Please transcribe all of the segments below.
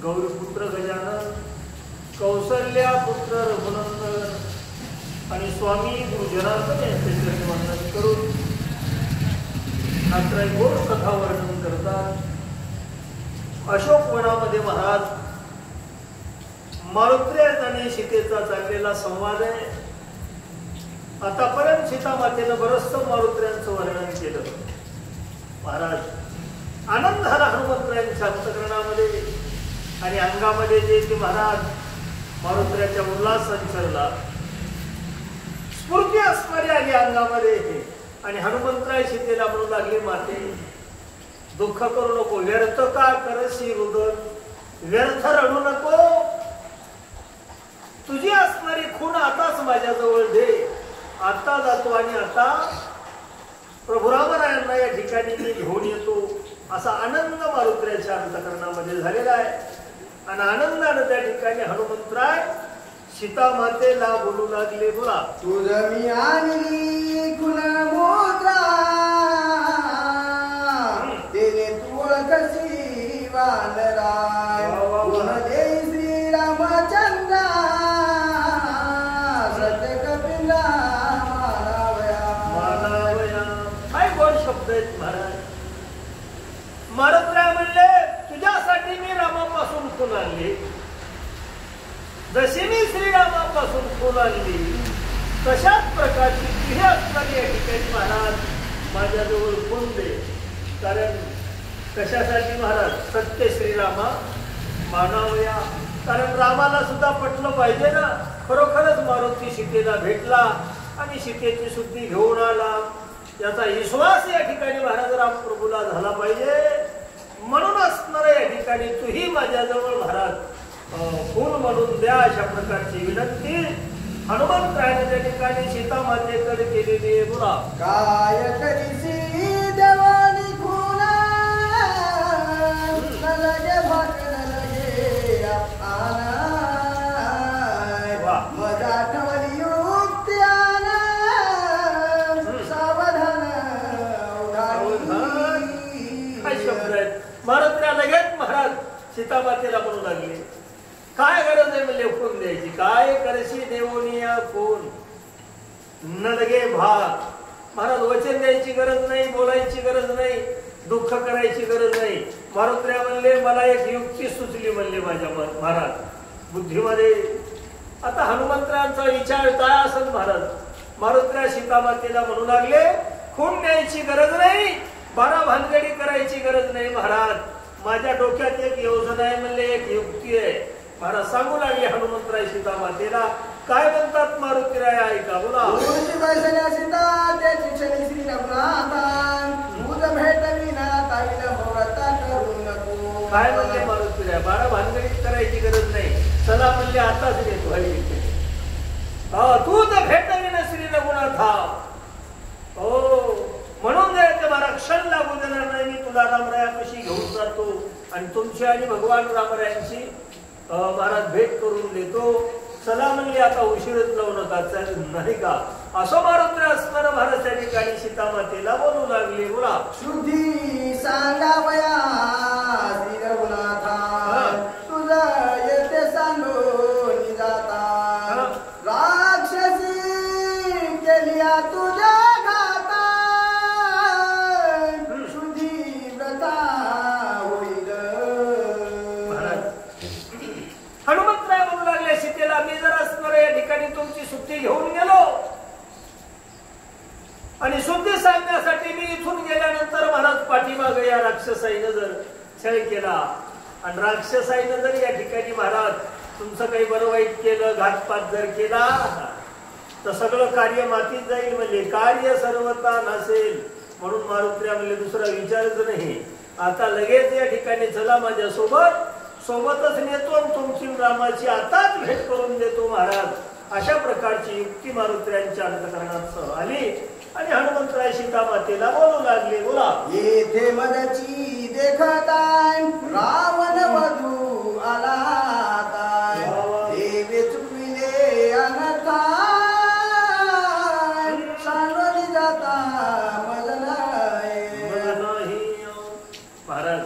गौरीपुत्र गजानन, कौसल्या पुत्र रघुनंदन आणि स्वामी गुरुजनार्दन यांचे चरण वंदन करून नात्राय गोड कथा वर्णन करतात. अशोक वनामध्ये महाराज मारुत्र्यात आणि सीतेचा चाललेला संवाद आहे. आतापर्यंत सीता मातेनं बरचसं मारुत्र्यांचं वर्णन केलं. महाराज आनंद झाला हनुमंतरायांच्या अंतकरणामध्ये आणि अंगामध्ये जे ते महाराज मारुत्र्याच्या उल्हास संचरला, स्फूर्ती असणारी आली अंगामध्ये आणि हनुमंतराय सीतेला म्हणू लागले, माते दुःख करू नको, व्यर्थ का करशी रुदन, व्यर्थ रडू नको, तुझी असणारी खूण आताच माझ्याजवळ दे. आता जातो आणि आता प्रभू रामरायांना या ठिकाणी मी घेऊन येतो, असा आनंद मारुत्र्याच्या अंतकरणामध्ये झालेला आहे. आणि आनंदाने त्या ठिकाणी हनुमंतराय सीता मातेला बोलू लागले, बोला तुझ मी आणली खुना मोत्रा, तेने तू ओळखसी वानराय, गुण दे श्रीरामचंद्र सत्य कपिला मानावया. काय गोड शब्द आहेत महाराज. मारुत्र्या म्हणले, तुझ्यासाठी मी रामापासून खून आणली, जशी मी श्रीरामापासून खून आणली तशाच प्रकारची तुझी असणारी या ठिकाणी महाराज माझ्याजवळ खून दे. कारण कशासाठी महाराज, सत्य श्रीरामा मानावया. कारण रामाला सुद्धा पटलं पाहिजे ना, खरोखरच मारुती सीतेला भेटला आणि सीतेची शुद्धी घेऊन आला, याचा विश्वास या ठिकाणी महाराज रामप्रभूला झाला पाहिजे. म्हणून असणार या ठिकाणी तूही माझ्याजवळ महाराज खून म्हणून द्या, अशा प्रकारची विनंती हनुमंतरायाने त्या ठिकाणी सीता मातेकडे केलेली आहे. बोला काय करीसी देवानी खुना, नलगे भाकण लगे आना, मजा ठवली युक्ती आना, सावधान उधारी. काय शब्द आहेत. मारुत्र्या लगेच महाराज सीता मातेला म्हणू लागले, काय गरज आहे म्हणले खून द्यायची, काय करशी देवोनिया खून, न लगे भाग. महाराज वचन द्यायची गरज नाही, बोलायची गरज नाही, दुःख करायची गरज नाही. मारुत्र्या म्हणले, मला एक युक्ती सुचली म्हणले माझ्या महाराज बुद्धीमध्ये. आता हनुमंतरायांचा विचार काय असेल महाराज. मारुत्र्या सीता मातेला म्हणू लागले, खून द्यायची गरज नाही, बारा भानगडी करायची गरज नाही महाराज, माझ्या डोक्यात एक योजना आहे म्हणले, एक युक्ती आहे. महाराज सांगू लागले हनुमंतराय सीता मातेला, काय म्हणतात मारुतीराय ऐका. बोला सीता त्याची क्षणी श्री रघुनाथान, दूध भेटविना ताईला भवता करू नको. काय म्हणले मारुतीराय, बारा भानगडी करायची गरज नाही, चला म्हणले आताच येतो. दूध भेटविना श्री रघुनाथा, हो म्हणून मला क्षण लागू देणार नाही, मी तुला रामरायापाशी घेऊन जातो आणि तुमची आणि भगवान रामरायांची महाराज भेट करून देतो. चला म्हणले आता उशीरच लावू नका, नाही का. असं मारुत्र्य असणार महाराज त्या ठिकाणी सीता मातेला बोलू लागले. बोला शुद्धी सांगावया श्री रघुनाथा, तुझा येते सांगून जाता, राक्षसी केलिया तुझ्या हनुमंतराय म्हणू लागले सीतेला, मी जर असणार या ठिकाणी तुमची सुट्टी घेऊन गेलो आणि शुद्धी सांगण्यासाठी मी इथून गेल्यानंतर महाराज पाठीमागे या राक्षसाईनं जर केला आणि राक्षसाईनं जर या ठिकाणी महाराज तुमचं काही बरं वाईट केलं, घातपात जर केला तर सगळं कार्य मातीत जाईल, म्हणजे कार्य सर्वता नसेल. म्हणून मारुत्र्या म्हणले दुसरा विचारच नाही. आता लगेच या ठिकाणी चला माझ्या सोबतच नेतो आणि तुमची रामाची आताच भेट करून देतो महाराज. अशा प्रकारची युक्ती मारुत्र्यांच्या अंतकरणात आली आणि हनुमंतराय सीता मातेला बोलू लागले. बोला. येथे मदची देखताय रावण वधू आला ताय, देवे चुकविले अनथाय, सांडोली जाता मज नाही. महाराज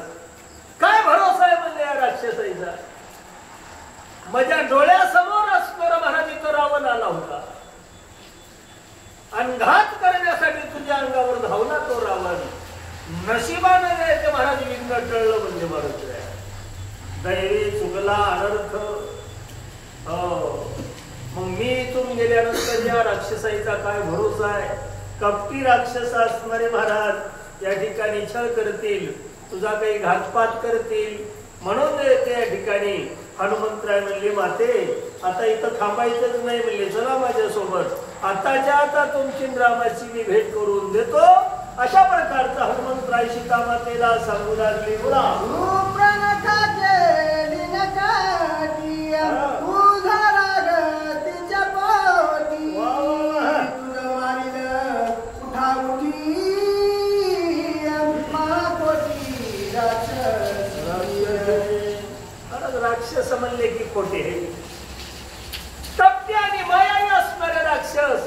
काय भरोसा आहे म्हणजे या राक्षसाईचा. माझ्या डोळ्यासमोर असणारा महाराज इथं रावण आला होता आणि घात करण्यासाठी तुझ्या अंगावर धावला तो रावण. नशिबाने ते महाराज विघ्न टळलं म्हणजे महाराज दैवी चुकला अनर्थ. मग मी इथून गेल्यानंतर या राक्षसाईचा काय भरोसा आहे. कपटी राक्षस असणारे महाराज या ठिकाणी छळ करतील, तुझा काही घातपात करतील. म्हणून त्या ठिकाणी हनुमंतराय म्हणले माते आता इथं थांबायचंच नाही, म्हणले चला माझ्यासोबत. आताच्या आता तुमची रामाची मी भेट करून देतो. अशा प्रकारचा हनुमंतराय सीता मातेला सांगू लागले. बोला. राक्षस म्हणले की खोटे हे तप्य आणि मायावी असणारे राक्षस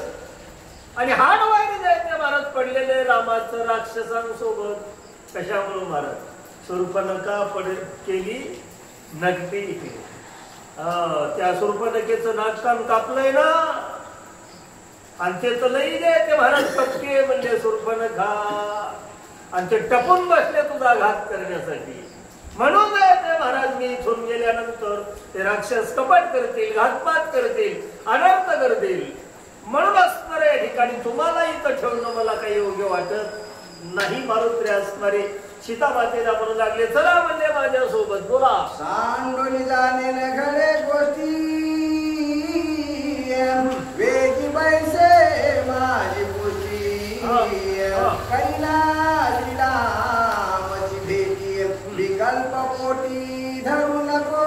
आणि हाडवायरी जायचे महाराज पडलेले रामाचं राक्षसांसोबत. कशामुळे महाराज शूर्पणखा केली नकटी. त्या शूर्पणखेचं नाककान कापलंय ना आणि ते तर लई ते महाराज टपके म्हणले शूर्पणखा आणि ते टपून बसले तुझा घात करण्यासाठी. म्हणून ते महाराज मी इथून गेल्यानंतर ते राक्षस कपट करतील, घातपात करतील, अनर्थ करतील. म्हणून असणारे या ठिकाणी तुम्हाला इथं ठेवणं मला काही योग्य वाटत नाही. मारुत्र्य असणारे सीता मातेला म्हणू लागले चला म्हणले माझ्या सोबत. बोला. सांडोली जाणे घडे गोष्टी वेगी पैसे माझी गोष्टी कैला श्रीरामाची भेटी विकल्प पोटी धरू नको.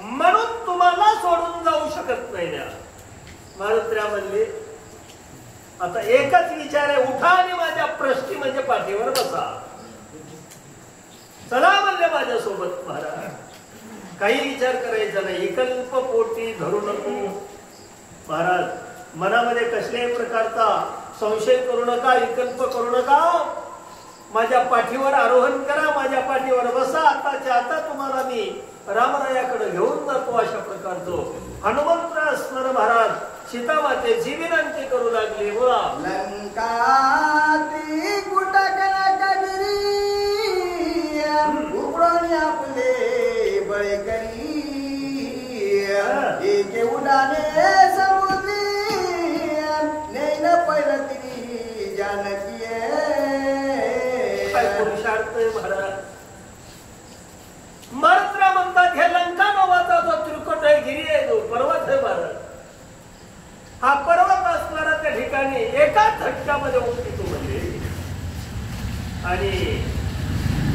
म्हणून तुम्हाला सोडून जाऊ शकत नाही ना. मारुत्र्या म्हणले आता एकच विचार आहे, उठा आणि माझ्या प्रश्नी म्हणजे पाठीवर बसा. चला म्हणले माझ्या सोबत महाराज. काही विचार करायचा नाही, विकल्प पोटी धरू नको. महाराज मनामध्ये कसल्याही प्रकारचा संशय करू नका, विकल्प करू नका. माझ्या पाठीवर आरोहण करा, माझ्या पाठीवर बसा. आताच्या आता तुम्हाला मी रामरायाकडे घेऊन जातो. अशा प्रकारचं हनुमंत असणार महाराज सीता मातेची विनंती करू लागली. बोला. लंकाती कुटकनकगिरी उघडून आपले बळे करी एके उडाने समुद्री नैन पैलती जानकी. पुरुषार्थ महाराज मारुत्र्या म्हणतात हे लंका नावाचा जो त्रिकुट आहे, गिरी आहे, जो पर्वत आहे महाराज, हा पर्वत असणारा त्या ठिकाणी एकाच झटक्यामध्ये उठतो म्हणजे आणि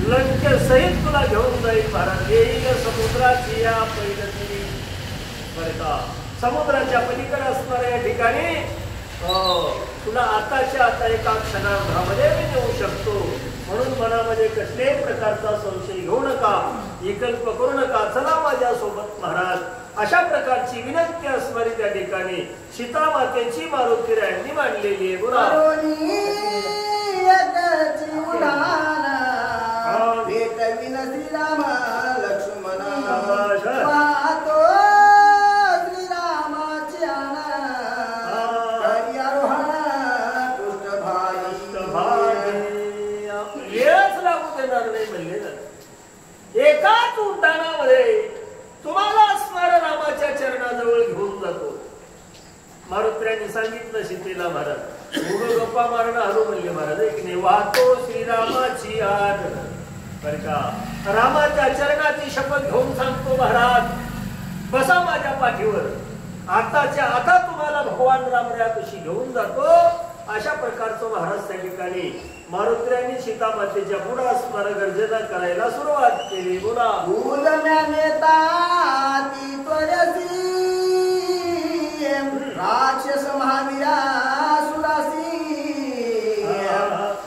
लंके सहित तुला घेऊन जाईल महाराज. येईल समुद्राची या पैलती बरं का. समुद्राच्या पलीकडे असणाऱ्या या ठिकाणी तुला आताच्या आता एका क्षणामध्ये मी नेऊ शकतो. म्हणून मनामध्ये कसल्याही प्रकारचा संशय घेऊ नका, विकल्प करू नका. चला माझ्या सोबत महाराज. अशा प्रकारची विनंती असणारी त्या ठिकाणी सीता मातेची मारुतीरायांनी मांडलेली आहे. बोला. श्रीराम लक्ष्मण एकाच उड्डाणामध्ये तुम्हाला असणाऱ्या रामाच्या चरणाजवळ घेऊन जातो. मारुत्र्यांनी सांगितलं सीतेला महाराज उग गप्पा मारणं हलो म्हणले महाराज एक नाही. वाहतो श्रीरामाची आठ बर का. रामाच्या चरणाची शपथ घेऊन सांगतो महाराज, बसा माझ्या पाठीवर. आताच्या आता तुम्हाला भगवान रामराया कशी घेऊन जातो अशा प्रकारचं महाराज त्या ठिकाणी मारुतीने सीतामातेच्या पुढे स्मर गर्जना करायला सुरुवात केली. बोला. राक्षस महावीरा सुरासी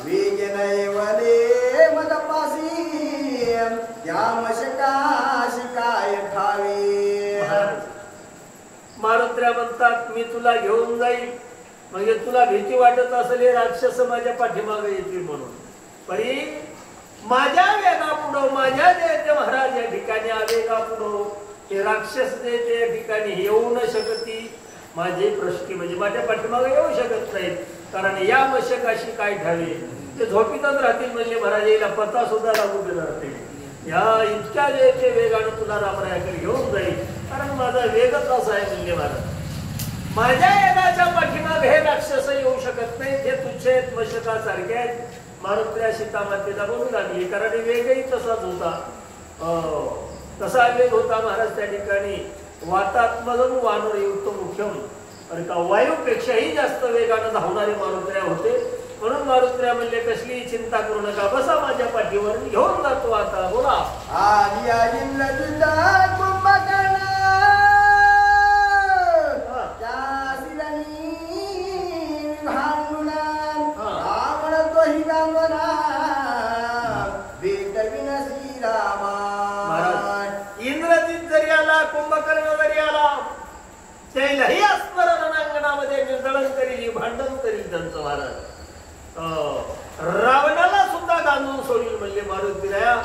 वेगनैवले मदपासी यामशका शिकाय ठावे. मारुत्र्या म्हणतात मी तुला घेऊन जाईल. म्हणजे तुला भीती वाटत असेल राक्षस माझ्या पाठीमागे येतील म्हणून, परी माझ्या वेगापुढं माझ्या जयते महाराज या ठिकाणी आवेगापुढं ते राक्षस जे त्या ठिकाणी येऊ न शकती. माझे प्रश्न म्हणजे माझ्या पाठीमागे येऊ शकत नाहीत. कारण या मशकाशी काय ठावे ते झोपीतच राहतील. म्हणजे महाराज याला पत्ता सुद्धा लागू देणार नाही. या इतक्या जयते वेगानं तुला रामरायाकडे घेऊन जाईल. कारण माझा वेगच असा आहे. म्हणजे महाराज माझ्या वेगाच्या पाठीमागे हे राक्षस येऊ शकत नाही. ते तुझे मशकासारखे आहेत. मारुत्र्या सीतामातेला बोलू लागली. कारण वेगही तसाच होता. तसा वेग होता महाराज त्या ठिकाणी. वातात्मजन वानर युक्त मुख्यम, आणि का वायूपेक्षाही जास्त वेगानं धावणारे मारुत्र्या होते. म्हणून मारुत्र्या म्हणले कसली चिंता करू नका, बसा माझ्या पाठीवर, घेऊन जातो आता. बोला. इंद्रजित जरी आला, कुंभकर्ण जरी आला, त्यालाही अस्मर रणांगणामध्ये निर्दळन करील, भांडण करील त्यांचं महाराज. रावणाला सुद्धा गांजून सोडील म्हणजे मारुतीराया.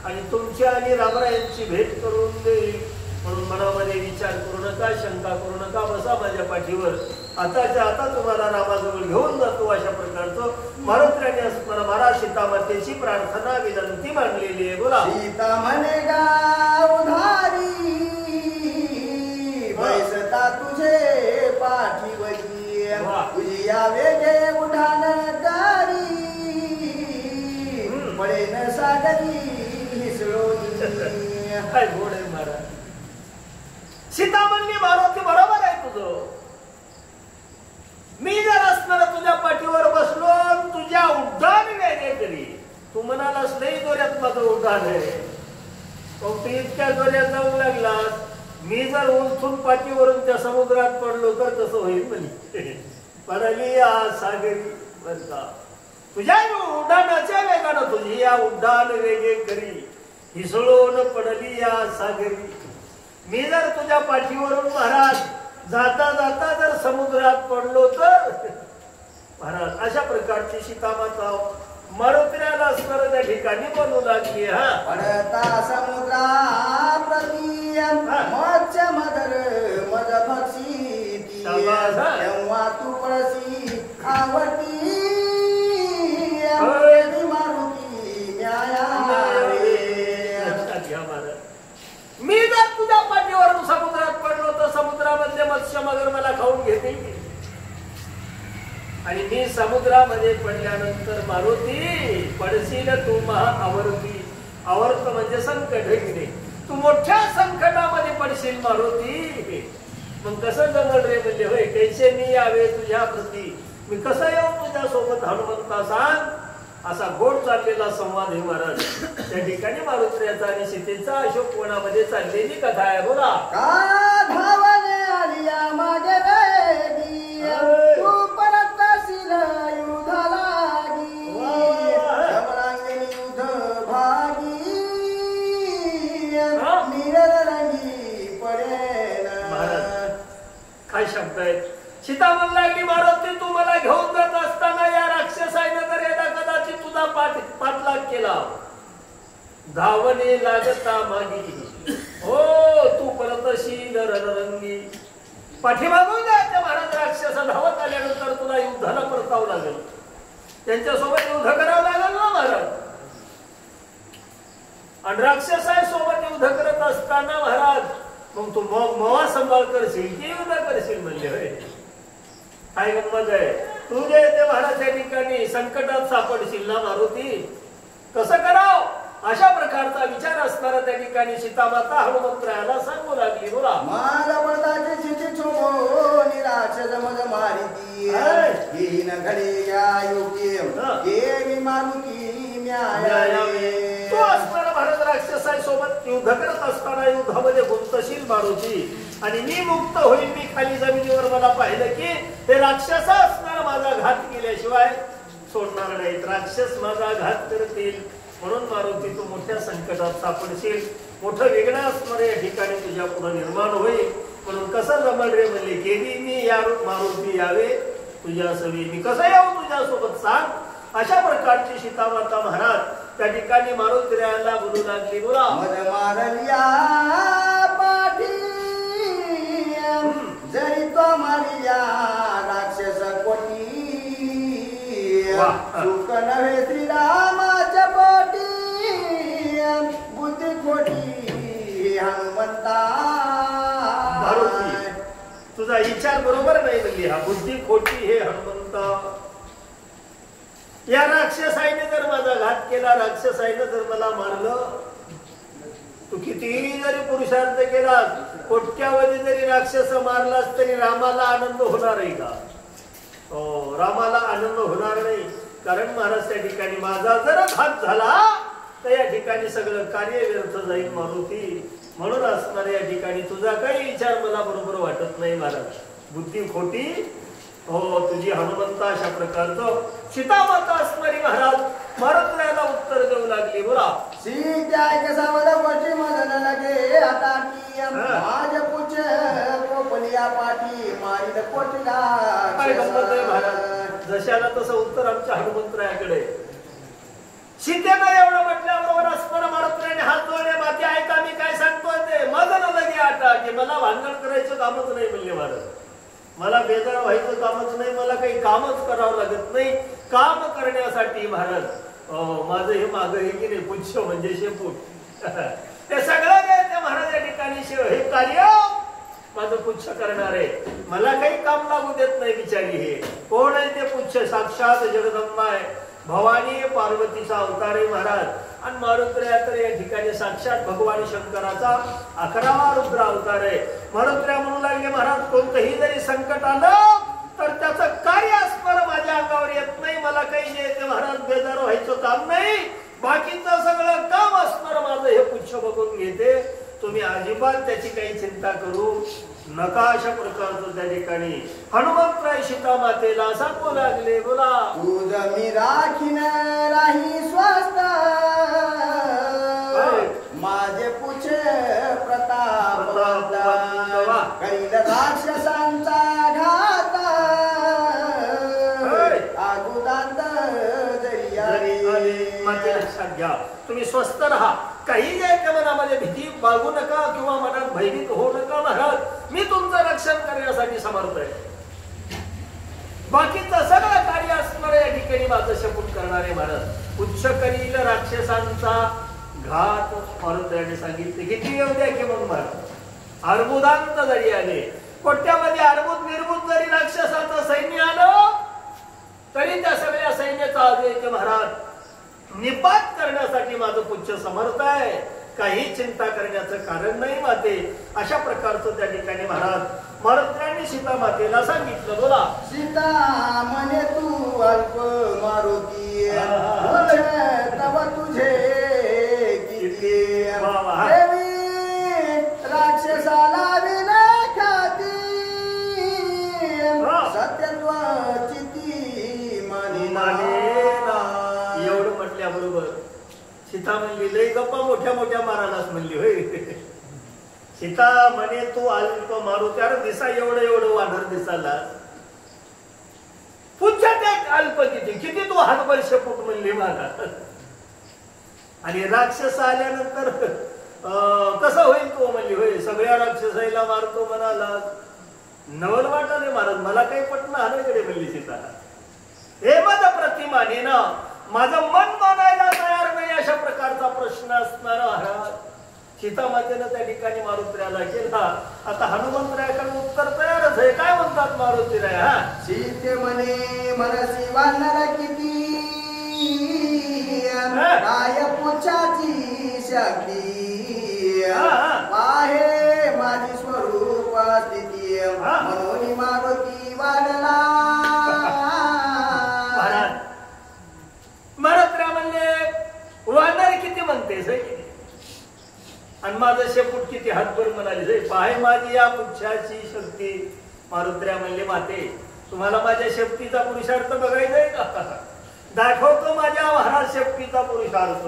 आणि तुमच्या आणि रामरायांची भेट करून देईल. म्हणून मनामध्ये विचार करू नका, शंका करू नका, बसा माझ्या पाठीवर. आताच्या आता तुम्हाला रामाजवळ घेऊन जातो. अशा प्रकारचं मारुतीराने महाराज सीतामातेची प्रार्थना विनंती मांडलेली आहे. बोला. सीता म्हणे गाव धारी बैसता तुझे पाठीवरी तुझी या वेगे उठान गारी पडे न सागरी हिसळोनी. काय गोड आहे महाराज. सीता म्हणली मारुती बरोबर आहे तुझं. मी जर असणार तुझ्या पाठीवर बसलो, तुझ्या उड्डाण वेगळे करी. तू म्हणालास नाही जोऱ्यात माझं उड्डाण आहे, पण तू इतक्या जोऱ्यात जाऊ लागलास. मी जर उंचून पाठीवरून त्या समुद्रात पडलो तर कसं होईल म्हणे. पडली या सागरी. बर का. तुझ्या उड्डाणाच्या वेगानं तुझी या उड्डाण वेगळे करी, हिसळून पडली या सागरी. मी जर तुझ्या पाठीवरून महाराज जाता जाता जर समुद्रात पडलो तर महाराज अशा प्रकारची सीतामाता मारुतीला स्मर त्या ठिकाणी बनवू लागली. हा पडता समुद्रा प्रती मत्स्य मदर मद भक्षी तेव्हा तू पडसी आवटी मारुती न्याया. मी जर तुझ्या पाठीवरून समुद्रात पडलो तर समुद्रामधले मत्स्य मगर मला खाऊन घेतील. आणि मी समुद्रामध्ये पडल्यानंतर मारुती पडशील तू महा आवर्ती. आवर्त म्हणजे संकट घेणे. तू मोठ्या संकटामध्ये पडशील मारुती. मग कसं जमल रे म्हणजे. होय कैसे मी यावे तुझ्या प्रती, मी कसं येऊ तुझ्या सोबत हनुमंता सांग. असा गोड चाललेला संवाद हे महाराज त्या ठिकाणी मारुतीचा आणि सीतेचा अशोकवनामध्ये चाललेली कथा आहे. बोला. का धावले आलिया मागे वेगी तू परत असील युद्ध लागी जमरांगणी युद्ध भागी निररंगी पडेल. महाराज काय शब्द आहेत. सीता म्हणू लागली मारुती तू मला घेऊन जात असताना या राक्षसाने जर एकदा कदाचित तुझा पाठलाग केला, धावणे लागता मागी हो तू परत शील रणरंगी. पाठीमागून जायचं महाराज. राक्षसा धावत आल्यानंतर तुला युद्धाला परतावं लागेल, त्यांच्यासोबत युद्ध करावं लागेल ना महाराज. आणि राक्षसासोबत युद्ध करत असताना महाराज मग तू मवा सांभाळ करशील की युद्ध करशील म्हणजे. होय काय गंमत आहे. तू जे ते महाराज त्या ठिकाणी संकटात सापडशील ना मारुती, कसं करावं अशा प्रकारचा विचार असणारा त्या ठिकाणी सीतामाता हनुमंतरायाला सांगू लागली. बोला. माझा पडदाचे चिठी छोमो निराश जमज मारिती येईन घडे या योग्य ये मारुती न्यायावे. तो असणारा भारत राक्षसांसोबत युद्ध करत असताना युद्धामध्ये गुंतशील मारुती आणि मी मुक्त होईल. मी खाली जमिनीवर मला पाहिलं की ते राक्षस असणारा माझा घात केल्याशिवाय सोडणार नाहीत. राक्षस माझा घात करतील म्हणून मारुती तू मोठ्या संकटात सापडशील. मोठं वेगळं असणार या ठिकाणी तुझ्या पुढे निर्माण होईल. म्हणून कसं जमल रे म्हणले केली मी या मारुती यावे तुझ्या सवी. मी कसं येऊ तुझ्यासोबत सांग. अशा प्रकारची सीतामाता महाराज त्या ठिकाणी मारुतीरायाला बोलू लागली. बोला. मद मारल्या पाठी जरी तो मारिया राक्षस कोटी सुख नव्हे श्रीरामाच्या पोटी बुद्धी खोटी हनुमंता. मारुती तुझा विचार बरोबर नाही म्हणली. हा बुद्धी खोटी हे हनुमंता. या राक्षसाईने जर माझा घात केला, राक्षसाईने जर मला मारलं, तू कितीही जरी पुरुषार्थ केला, कोट्यावधी जरी राक्षस मारलास तरी रामाला आनंद होणार आहे का? हो, रामाला आनंद होणार नाही. कारण महाराज त्या ठिकाणी माझा जर घात झाला तर या ठिकाणी सगळं कार्य व्यर्थ जाईल मारुती. म्हणून असणार या ठिकाणी तुझा काही विचार मला बरोबर वाटत नाही महाराज. बुद्धी खोटी हो तुझी हनुमंता. अशा प्रकारचं सीतामाता असणारी महाराज मारुतीला उत्तर देऊ लागली. बोला. सीता कसा मला गोष्टी मदन लगे आता माझ पुछ कोपलिया पाठी मारील कोटीला. काय गंमत आहे महाराज. जशाला तसं उत्तर आमच्या हनुमंतरायाकडे. सीतेनं एवढं म्हटल्याबरोबर असणारा मारुतीने हात जोडले. माती ऐका मी काय सांगतोय ते. मदन लगे आता की मला भांडण करायचं कामच नाही म्हणले महाराज. मला बेजार व्हायचं कामच नाही. मला काही कामच करावं लागत नाही. काम करण्यासाठी महाराज माझं हे माग हे की नाही पुच्छ म्हणजे शेपूट ते सगळं काय त्या महाराज या ठिकाणी हे कार्य माझं पुच्छ करणार आहे. मला काही काम लागू देत नाही बिचारी. हे कोण आहे ते पुच्छ? साक्षात जगदंबा आहे. भवानी पार्वतीचा अवतार आहे महाराज. आणि मारुतीराया तर या ठिकाणी साक्षात भगवान शंकराचा 11वा रुद्र अवतार आहे. मारुतीराया म्हणू लागले महाराज कोणतंही जरी संकट आलं तर त्याचं कार्य असणार माझ्या अंगावर येत नाही. मला काही जे ते महाराज बेजार व्हायचं काम नाही. बाकीचं सगळं काम असणार माझं हे पुच्छ बघून घेते. तुम्ही अजिबात त्याची काही चिंता करू नका. अशा प्रकारचं त्या ठिकाणी हनुमंतराय सीतामातेला सांगू लागले. बोला. तुझ मी राखीन राही स्वस्त माझे पुछ प्रताप कैल राक्षसांचा घात आगुदांत जरी माते लक्षात घ्या. तुम्ही स्वस्थ राहा. काही जे मनामध्ये भीती बाळगू नका किंवा मनात भयभीत होऊ नका महाराज. मी तुमचं रक्षण करण्यासाठी समर्थ आहे. बाकीचं सगळं कार्य असणार या ठिकाणी माझं शपून करणारे महाराज. उच्च करील राक्षसांचा घात मारुतीने सांगितले. किती येऊ द्या की मग महाराज. अर्बुदांत जरी आले, कोट्यामध्ये अर्बुद निर्बुद जरी राक्षसाचं सैन्य आलं तरी त्या सगळ्या सैन्याचा आदेश महाराज निपात करण्यासाठी माझं पुच्छ समर्थ आहे. काही चिंता करण्याचं कारण नाही माते. अशा प्रकारचं त्या ठिकाणी महाराज मारुतीने सीता मातेला सांगितलं. बोला. सीता म्हणे तू अल्प मारुती तव तुझे किती राक्षसाला विना खाती सत्यत्वाची माने. एवढं म्हटल्याबरोबर सीता म्हणली लय गप्पा मोठ्या मोठ्या मारायलाच म्हणली होय. सीता म्हणे तू अल्प मारुती. अरे दिसा एवढं एवढं वानर दिसाला पुच्छत एक अल्प किती किती तू हातभर शेपूट म्हणली मला. आणि राक्षस आल्यानंतर कसं होईल तू म्हणली होय. सगळ्या राक्षसाईला मारतो म्हणाला. नवल वाटाने महाराज मला काही पटणं आल्याकडे म्हणली सीता. हे मद प्रतिमाने ना माझं मन मानायला तयार नाही. अशा प्रकारचा प्रश्न असणारा महाराज सीता मातेनं त्या ठिकाणी मारुतीरायाला केला. आता हनुमंतरायाकडे उत्तर तयारच आहे. काय म्हणतात मारुतीराया. सीते म्हणे मनसी वानर किती काय पुछाची शक्ती पाहे माझी स्वरूप स्थिती म्हणून मारुती वाढला. महाराज म्हणले वाढणार किती म्हणतेस आणि माझं शेपूट किती हातभर म्हणाले पाहे माझी या पुच्छाची शक्ती. मारुत्र्या म्हणले माते तुम्हाला माझ्या शक्तीचा पुरुषार्थ बघायचाय का? दाखवतो माझ्या महाराज शक्तीचा पुरुषार्थ.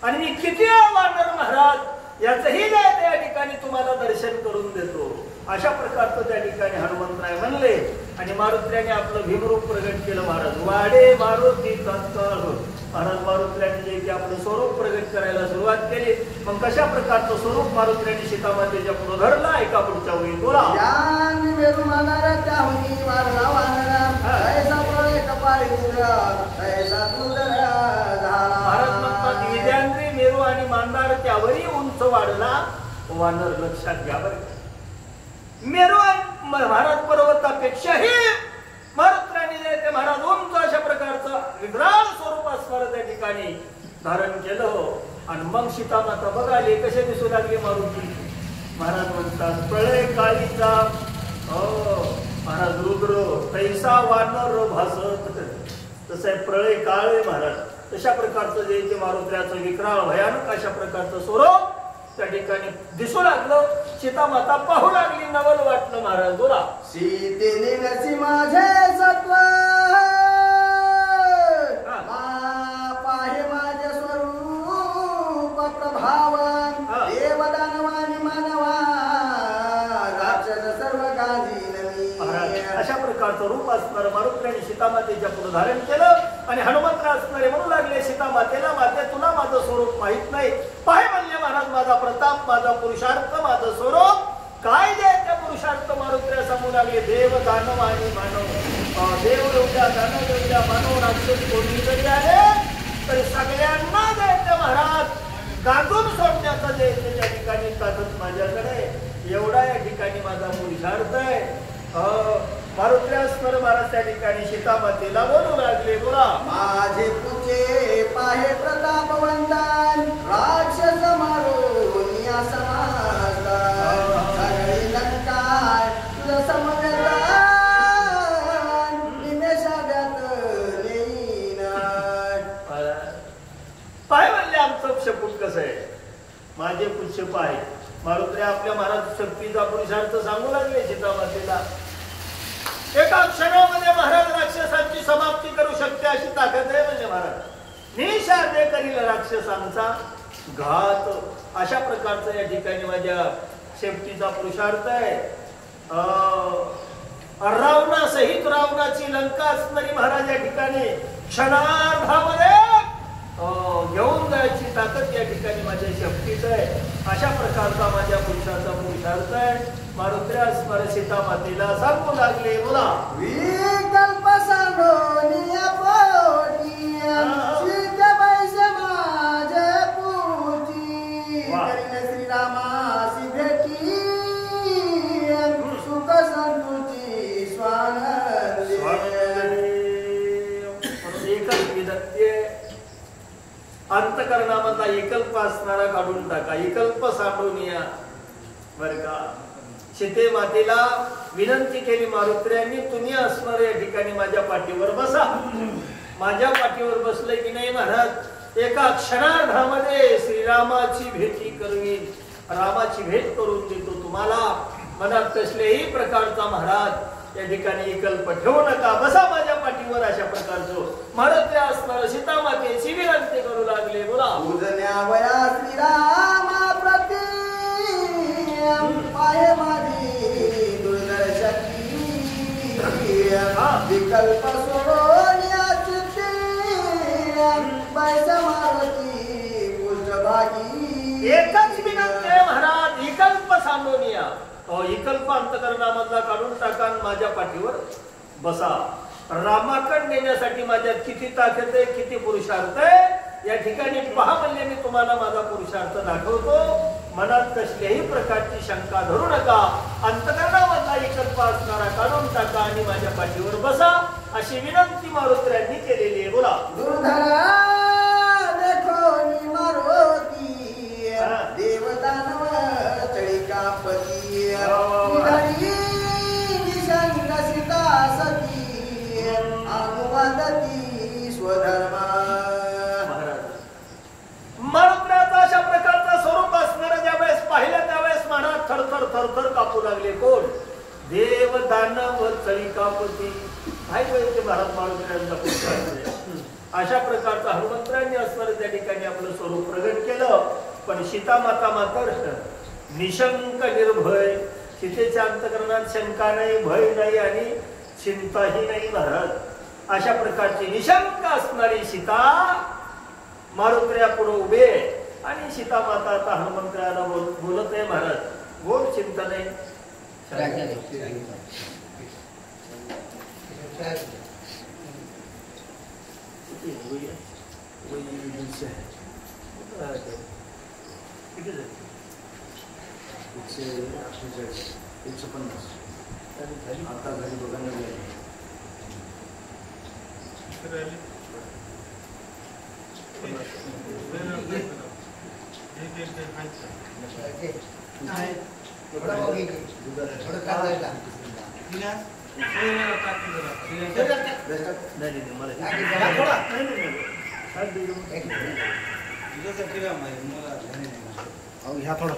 आणि मी किती वाढणार महाराज याचंही त्या ठिकाणी तुम्हाला दर्शन करून देतो. अशा प्रकारचं त्या ठिकाणी हनुमंतराय म्हणले आणि मारुत्र्याने आपलं भीमरूप प्रगट केलं. महाराज वाडे मारुती तत्काळ. महाराज मारुत्र्याने जे की आपलं स्वरूप प्रगट करायला सुरुवात केली. मग कशा प्रकारचं स्वरूप मारुत्र्याने सीतामातेच्या पुढे धरला एका पुढच्या वेळी बोला. महाराज म्हणतात विद्यांद्री मेरू आणि मांडार त्यावरही उंच वाढला. वानर लक्षात घ्या बरं. मेरू महाराज पर्वतापेक्षाही मारुत्र्याने ते महाराज उंच अशा प्रकारचं विग्रह स्वरूप असणार त्या ठिकाणी धारण केलं. आणि मग सीतामाता बघाली कसे दिसू लागले मारुती. महाराज म्हणतात प्रळय काळीचा महाराज रुद्र तैसा वानर भासत. तसं आहे प्रळय काळ महाराज. तशा प्रकारचं जे मारुत्र्याचं विक्राळ भयानक अशा प्रकारचं स्वरूप त्या ठिकाणी दिसू लागलं. सीतामाता पाहू लागली. नवल वाटलं महाराज बोला. सीतेने नसी माझे सत्व पाहे माझे स्वरूप प्रभाव देवदानवानी मानवा राक्षस सर्व गाजी नमी. अशा प्रकारचं रूप असणार मारुत्र्याने सीतामातेच्या पुढे धारण केलं. आणि हनुमंत असणारे म्हणू लागले सीतामातेला माते तुला माझं स्वरूप माहित नाही. पाहे म्हणले महाराज माझा प्रताप माझा पुरुषार्थ माझं स्वरूप काय जे त्या पुरुषार्थ मारुत्र्या सांगू लागले. देव दानव आणि मानव देव एवढ्या दानव एवढ्या मानव राक्षस कोणी जरी आले तरी सगळ्यांना जायचं महाराज गाजून सोडण्याचा जे त्या ठिकाणी ताकद माझ्याकडे एवढा या ठिकाणी माझा पुरुषार्थ आहे. मारुत्र्यास्वर महाराज त्या ठिकाणी सीतामातेला बोलू लागले बोला. माझे तुझे पाहे प्रतापवंतान राक्षस मारून या समाजला सगळी लंका तुझं समजला निमेषात येईन. पाय म्हणले आमचं शेपूट कसं आहे. माझे पुष्य पाय. मारुत्र्या आपल्या महाराज शक्तीचा पुरुषार्थ सांगू लागले सीतामातेला. एका क्षणामध्ये महाराज राक्षसांची समाप्ती करू शकते अशी ताकद आहे. म्हणजे महाराज निशार्दे करील राक्षसांचा घात. अशा प्रकारचं या ठिकाणी माझ्या शेपटीचा पुरुषार्थ आहे. रावणासहित रावणाची लंका असणारी महाराज या ठिकाणी क्षणार्धामध्ये घेऊन जायची ताकद या ठिकाणी माझ्या शक्तीच आहे. अशा प्रकारचा माझ्या पुरुषाचा पुरुषार्थ आहे. मारुत्र्या स्मर सीतामातेला सांगू लागले बोला. विकल्प सांडोनिया पोटी सीताबाई समाज पूजी करीन श्रीरामासी भेटी सुख संतुची स्वानंदी. एकच विनंती अंतकरणामधला एकल्प असणारा काढून टाका. एकल्प सांडोनिया बर का. सीते मातेला विनंती केली मारुत्र्यांनी तुम्ही असणार या ठिकाणी माझ्या पाठीवर बसा. माझ्या पाठीवर बसले की नाही महाराज एका क्षणार्धामध्ये श्रीरामाची भेटी करवीन. रामाची भेट करून देतो तुम्हाला. मनात कसल्याही प्रकारचा महाराज या ठिकाणी विकल्प ठेवू नका. बसा माझ्या पाठीवर. अशा प्रकारचं मारुत्र्या असणार सीतामातेची विनंती करू लागले बोला. उजन्यावया श्रीरामा प्रती पाहे माझी दुर्धर शक्ती विकल्प सोडून या चित्ती पैसा मारुती पुष्ठभागी. एकच विनंती आहे महाराज विकल्प सांडून या. विकल्प अंतकरणामधला काढून टाका. माझ्या पाठीवर बसा. रामाकड नेण्यासाठी माझ्यात किती ताकद आहे किती पुरुषार्थ आहे या ठिकाणी पहा. म्हणले मी तुम्हाला माझा पुरुषार्थ दाखवतो. मनात कसल्याही प्रकारची शंका धरू नका. अंतकरणामधला विकल्प असणारा काढून टाका आणि माझ्या पाठीवर बसा अशी विनंती मारुत्र्यांनी केलेली आहे बोला. दुर्धरा देखो मारुती दान व चळिकापती काय पाहिजे महाराज मारुतीराजांचा पुरस्कार. अशा प्रकारचा हनुमंतरायांनी असणारं त्या ठिकाणी आपलं स्वरूप प्रगट केलं. पण सीता माता मात्र निशंक निर्भय, सीतेच्या अंतकरणात शंका नाही, भय नाही आणि चिंताही नाही महाराज. अशा प्रकारची निशंक असणारी सीता मारुतीया पुढे उभे आणि सीता माता आता हनुमंतरायाला बोलत आहे महाराज. बोल चिंता नाही. आता घरी बघायला ह्या थोडं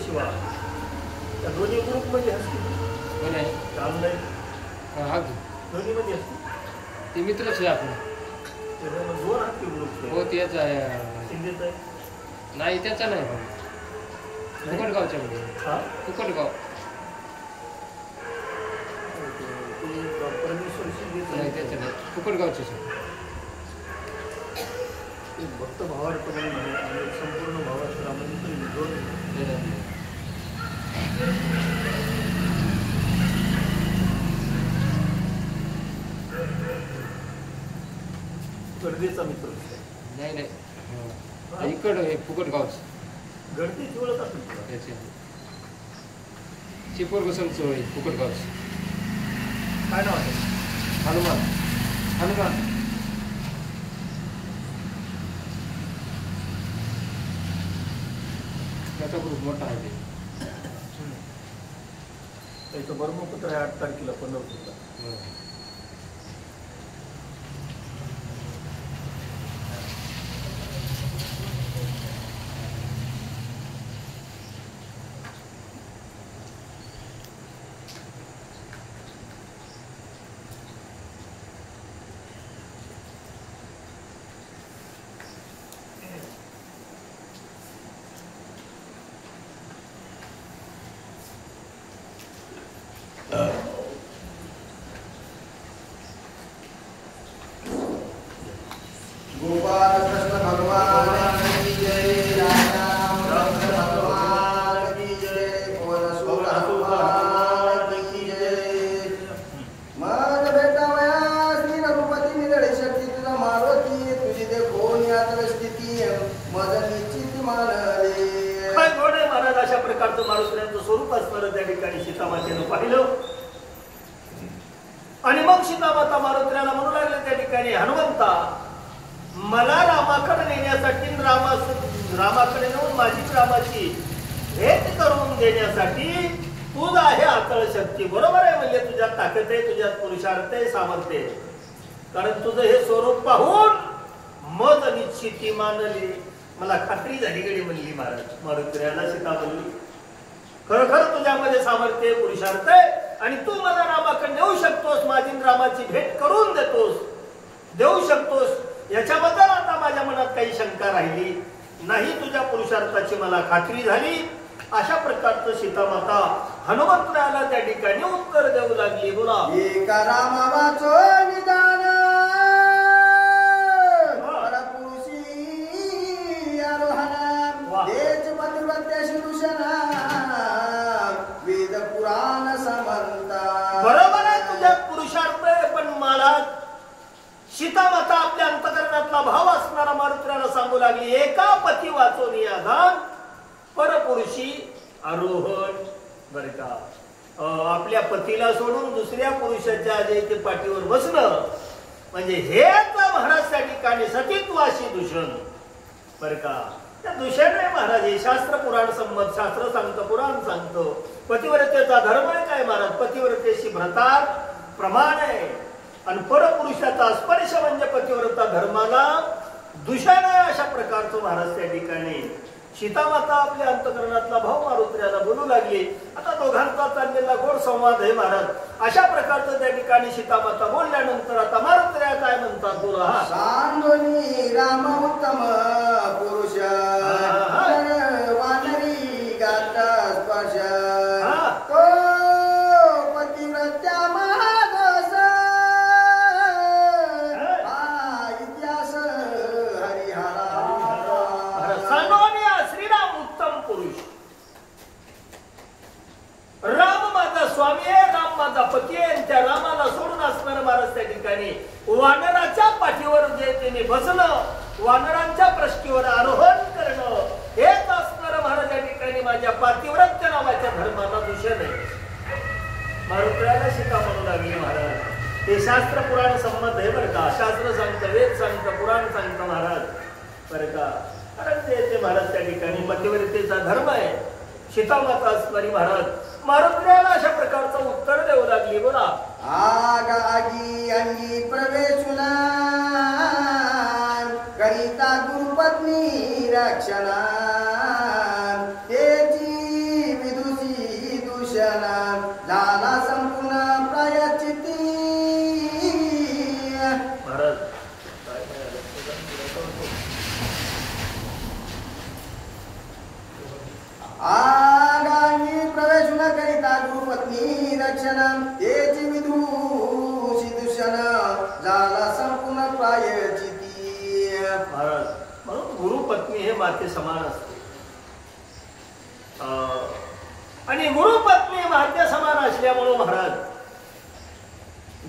शिवा त्या दोन्ही ग्रुप मध्ये असते दोन्ही मध्ये असते ते मित्रच आहे आपण. दोन आहेत ग्रुप. हो तेच आहे. हिंदीच आहे नाही त्याचा नाही कुकडगावच्या मध्ये. कुकडगाव परमेश्वर शिंदे नाही त्याच्या नाही कुकडगावचे भक्त भावार्थ म्हणून आणि संपूर्ण भावार्थामध्ये गर्दीचा मित्र नाही नाही इकडं हे फुकटगावच गर्दीची ओळख असेल त्याचे चिपोर बसंत फुकटगावच. काय नाव आहे? हनुमान. हनुमान त्याचा ग्रुप मोठा आहे ते. त्याचं ब्रह्मपुत्र आहे 8 तारखेला पंढरपूरला. गोपाल कृष्ण भगवान की जय. राम भगवान की जय. वनसूर हनुमान की जय. मन भेटावयास मी रघुपती निधडे शक्ती तुझा मारुती तुझी देखोन यातल स्थिती मज निश्चित मानले. काय गोड आहे महाराज. अशा प्रकारचं मारुतीयांचं स्वरूप असणारं त्या ठिकाणी सीतामातेनं पाहिलं आणि मग सीतामाता मारुतीला म्हणू लागले त्या ठिकाणी हनुमंता मला रामाकडे नेण्यासाठी रामाकडे नेऊन माझी रामाची भेट करून देण्यासाठी तूच आहे अतळ शक्ती. बरोबर आहे म्हणजे तुझ्यात ताकद आहे, तुझ्यात पुरुषार्थ आहे, सामर्थ्य आहे. कारण तुझं हे स्वरूप पाहून मत निश्चिती मानली. मला खात्री झाली गडी म्हणली महाराज मारुतीला. सीता म्हणली खरोखर तुझ्यामध्ये सामर्थ्य पुरुषार्थ आहे आणि तू मला रामाकडे नेऊ शकतोस, माझी रामाची भेट करून देऊ शकतोस. याच्याबद्दल आता माझ्या मनात काही शंका राहिली नाही. तुझ्या पुरुषार्थाची मला खात्री झाली. अशा प्रकारचं सीतामाता हनुमंतराला त्या ठिकाणी उत्तर देऊ लागली. बोला. एका रामावाचो निदान परपुरुषी आरोहण तेज पतिव्रत्याशी दूषण वेद पुराण समंता. बरोबर आहे सीतामाता आपल्या अंतकरणातला भाव असणारा मारुतीला सांगू लागली, एका पती वाचून याधान परपुरुषी आरोहण. बर का, आपल्या पतीला सोडून दुसऱ्या पुरुषाच्या आधी पाठीवर बसणं म्हणजे हेच महाराज त्या ठिकाणी सतीत्वाशी दूषण. बर का, त्या दूषण आहे महाराज. हे शास्त्र पुराण संमत, शास्त्र सांगतं, पुराण सांगतं. पतिव्रतेचा धर्म आहे काय महाराज? पतिव्रतेशी भ्रतार प्रमाण आहे. आणि परपुरुषाचा स्पर्श म्हणजे पतिव्रता धर्माला दूषण आहे. अशा प्रकारचं महाराज त्या ठिकाणी सीतामाता आपल्या अंतकरणातला भाव मारुतीला बोलू लागली. आता दोघांचा चाललेला गोड संवाद आहे महाराज. अशा प्रकारचं त्या ठिकाणी सीतामाता बोलल्यानंतर आता मारुतीला काय म्हणतात? बोला. सांगोनी राम उत्तम पुरुष वानरी गात स्पर्श तो पतिव्रत्या महादोष हा इतिहास हरिहरा. श्रीराम उत्तम पुरुष. राम माझा स्वामी आहे, राम माझा पती आहे. त्या रामाला सोडून असणारं महाराज त्या ठिकाणी वानराच्या पाठीवर जे त्याने बसणं, वानरांच्या पृष्ठीवर आरोहण करणं, हेच असणारं महाराज या ठिकाणी माझ्या पातिव्रत्य नावाच्या धर्माला दूषण आहे. मारुतीला सीता म्हणू लागली महाराज. हे शास्त्र पुराण संमत आहे बरं का. शास्त्र सांगतं, वेद सांगतं, पुराण सांगतं महाराज बरं का. कारण ते महाराज त्या ठिकाणी पतिव्रतेचा धर्म आहे. सीतामाता असणारी महाराज मारुतीला अशा प्रकारचं उत्तर देऊ लागली. बोला. आग आगी अंगी प्रवेशुना करिता गुरुपत्नी रक्षणा तेची विदुषी दूषणा झाला संपूर्ण प्रायचिती. महाराज आगामी प्रवेश न करिता गुरुपत्नी रक्षण तेची विदुषी दूषण झाला संपूर्ण प्रायचिती. महाराज म्हणून गुरुपत्नी हे माते समान असते. आणि गुरुपत्नी माते समान असल्यामुळे महाराज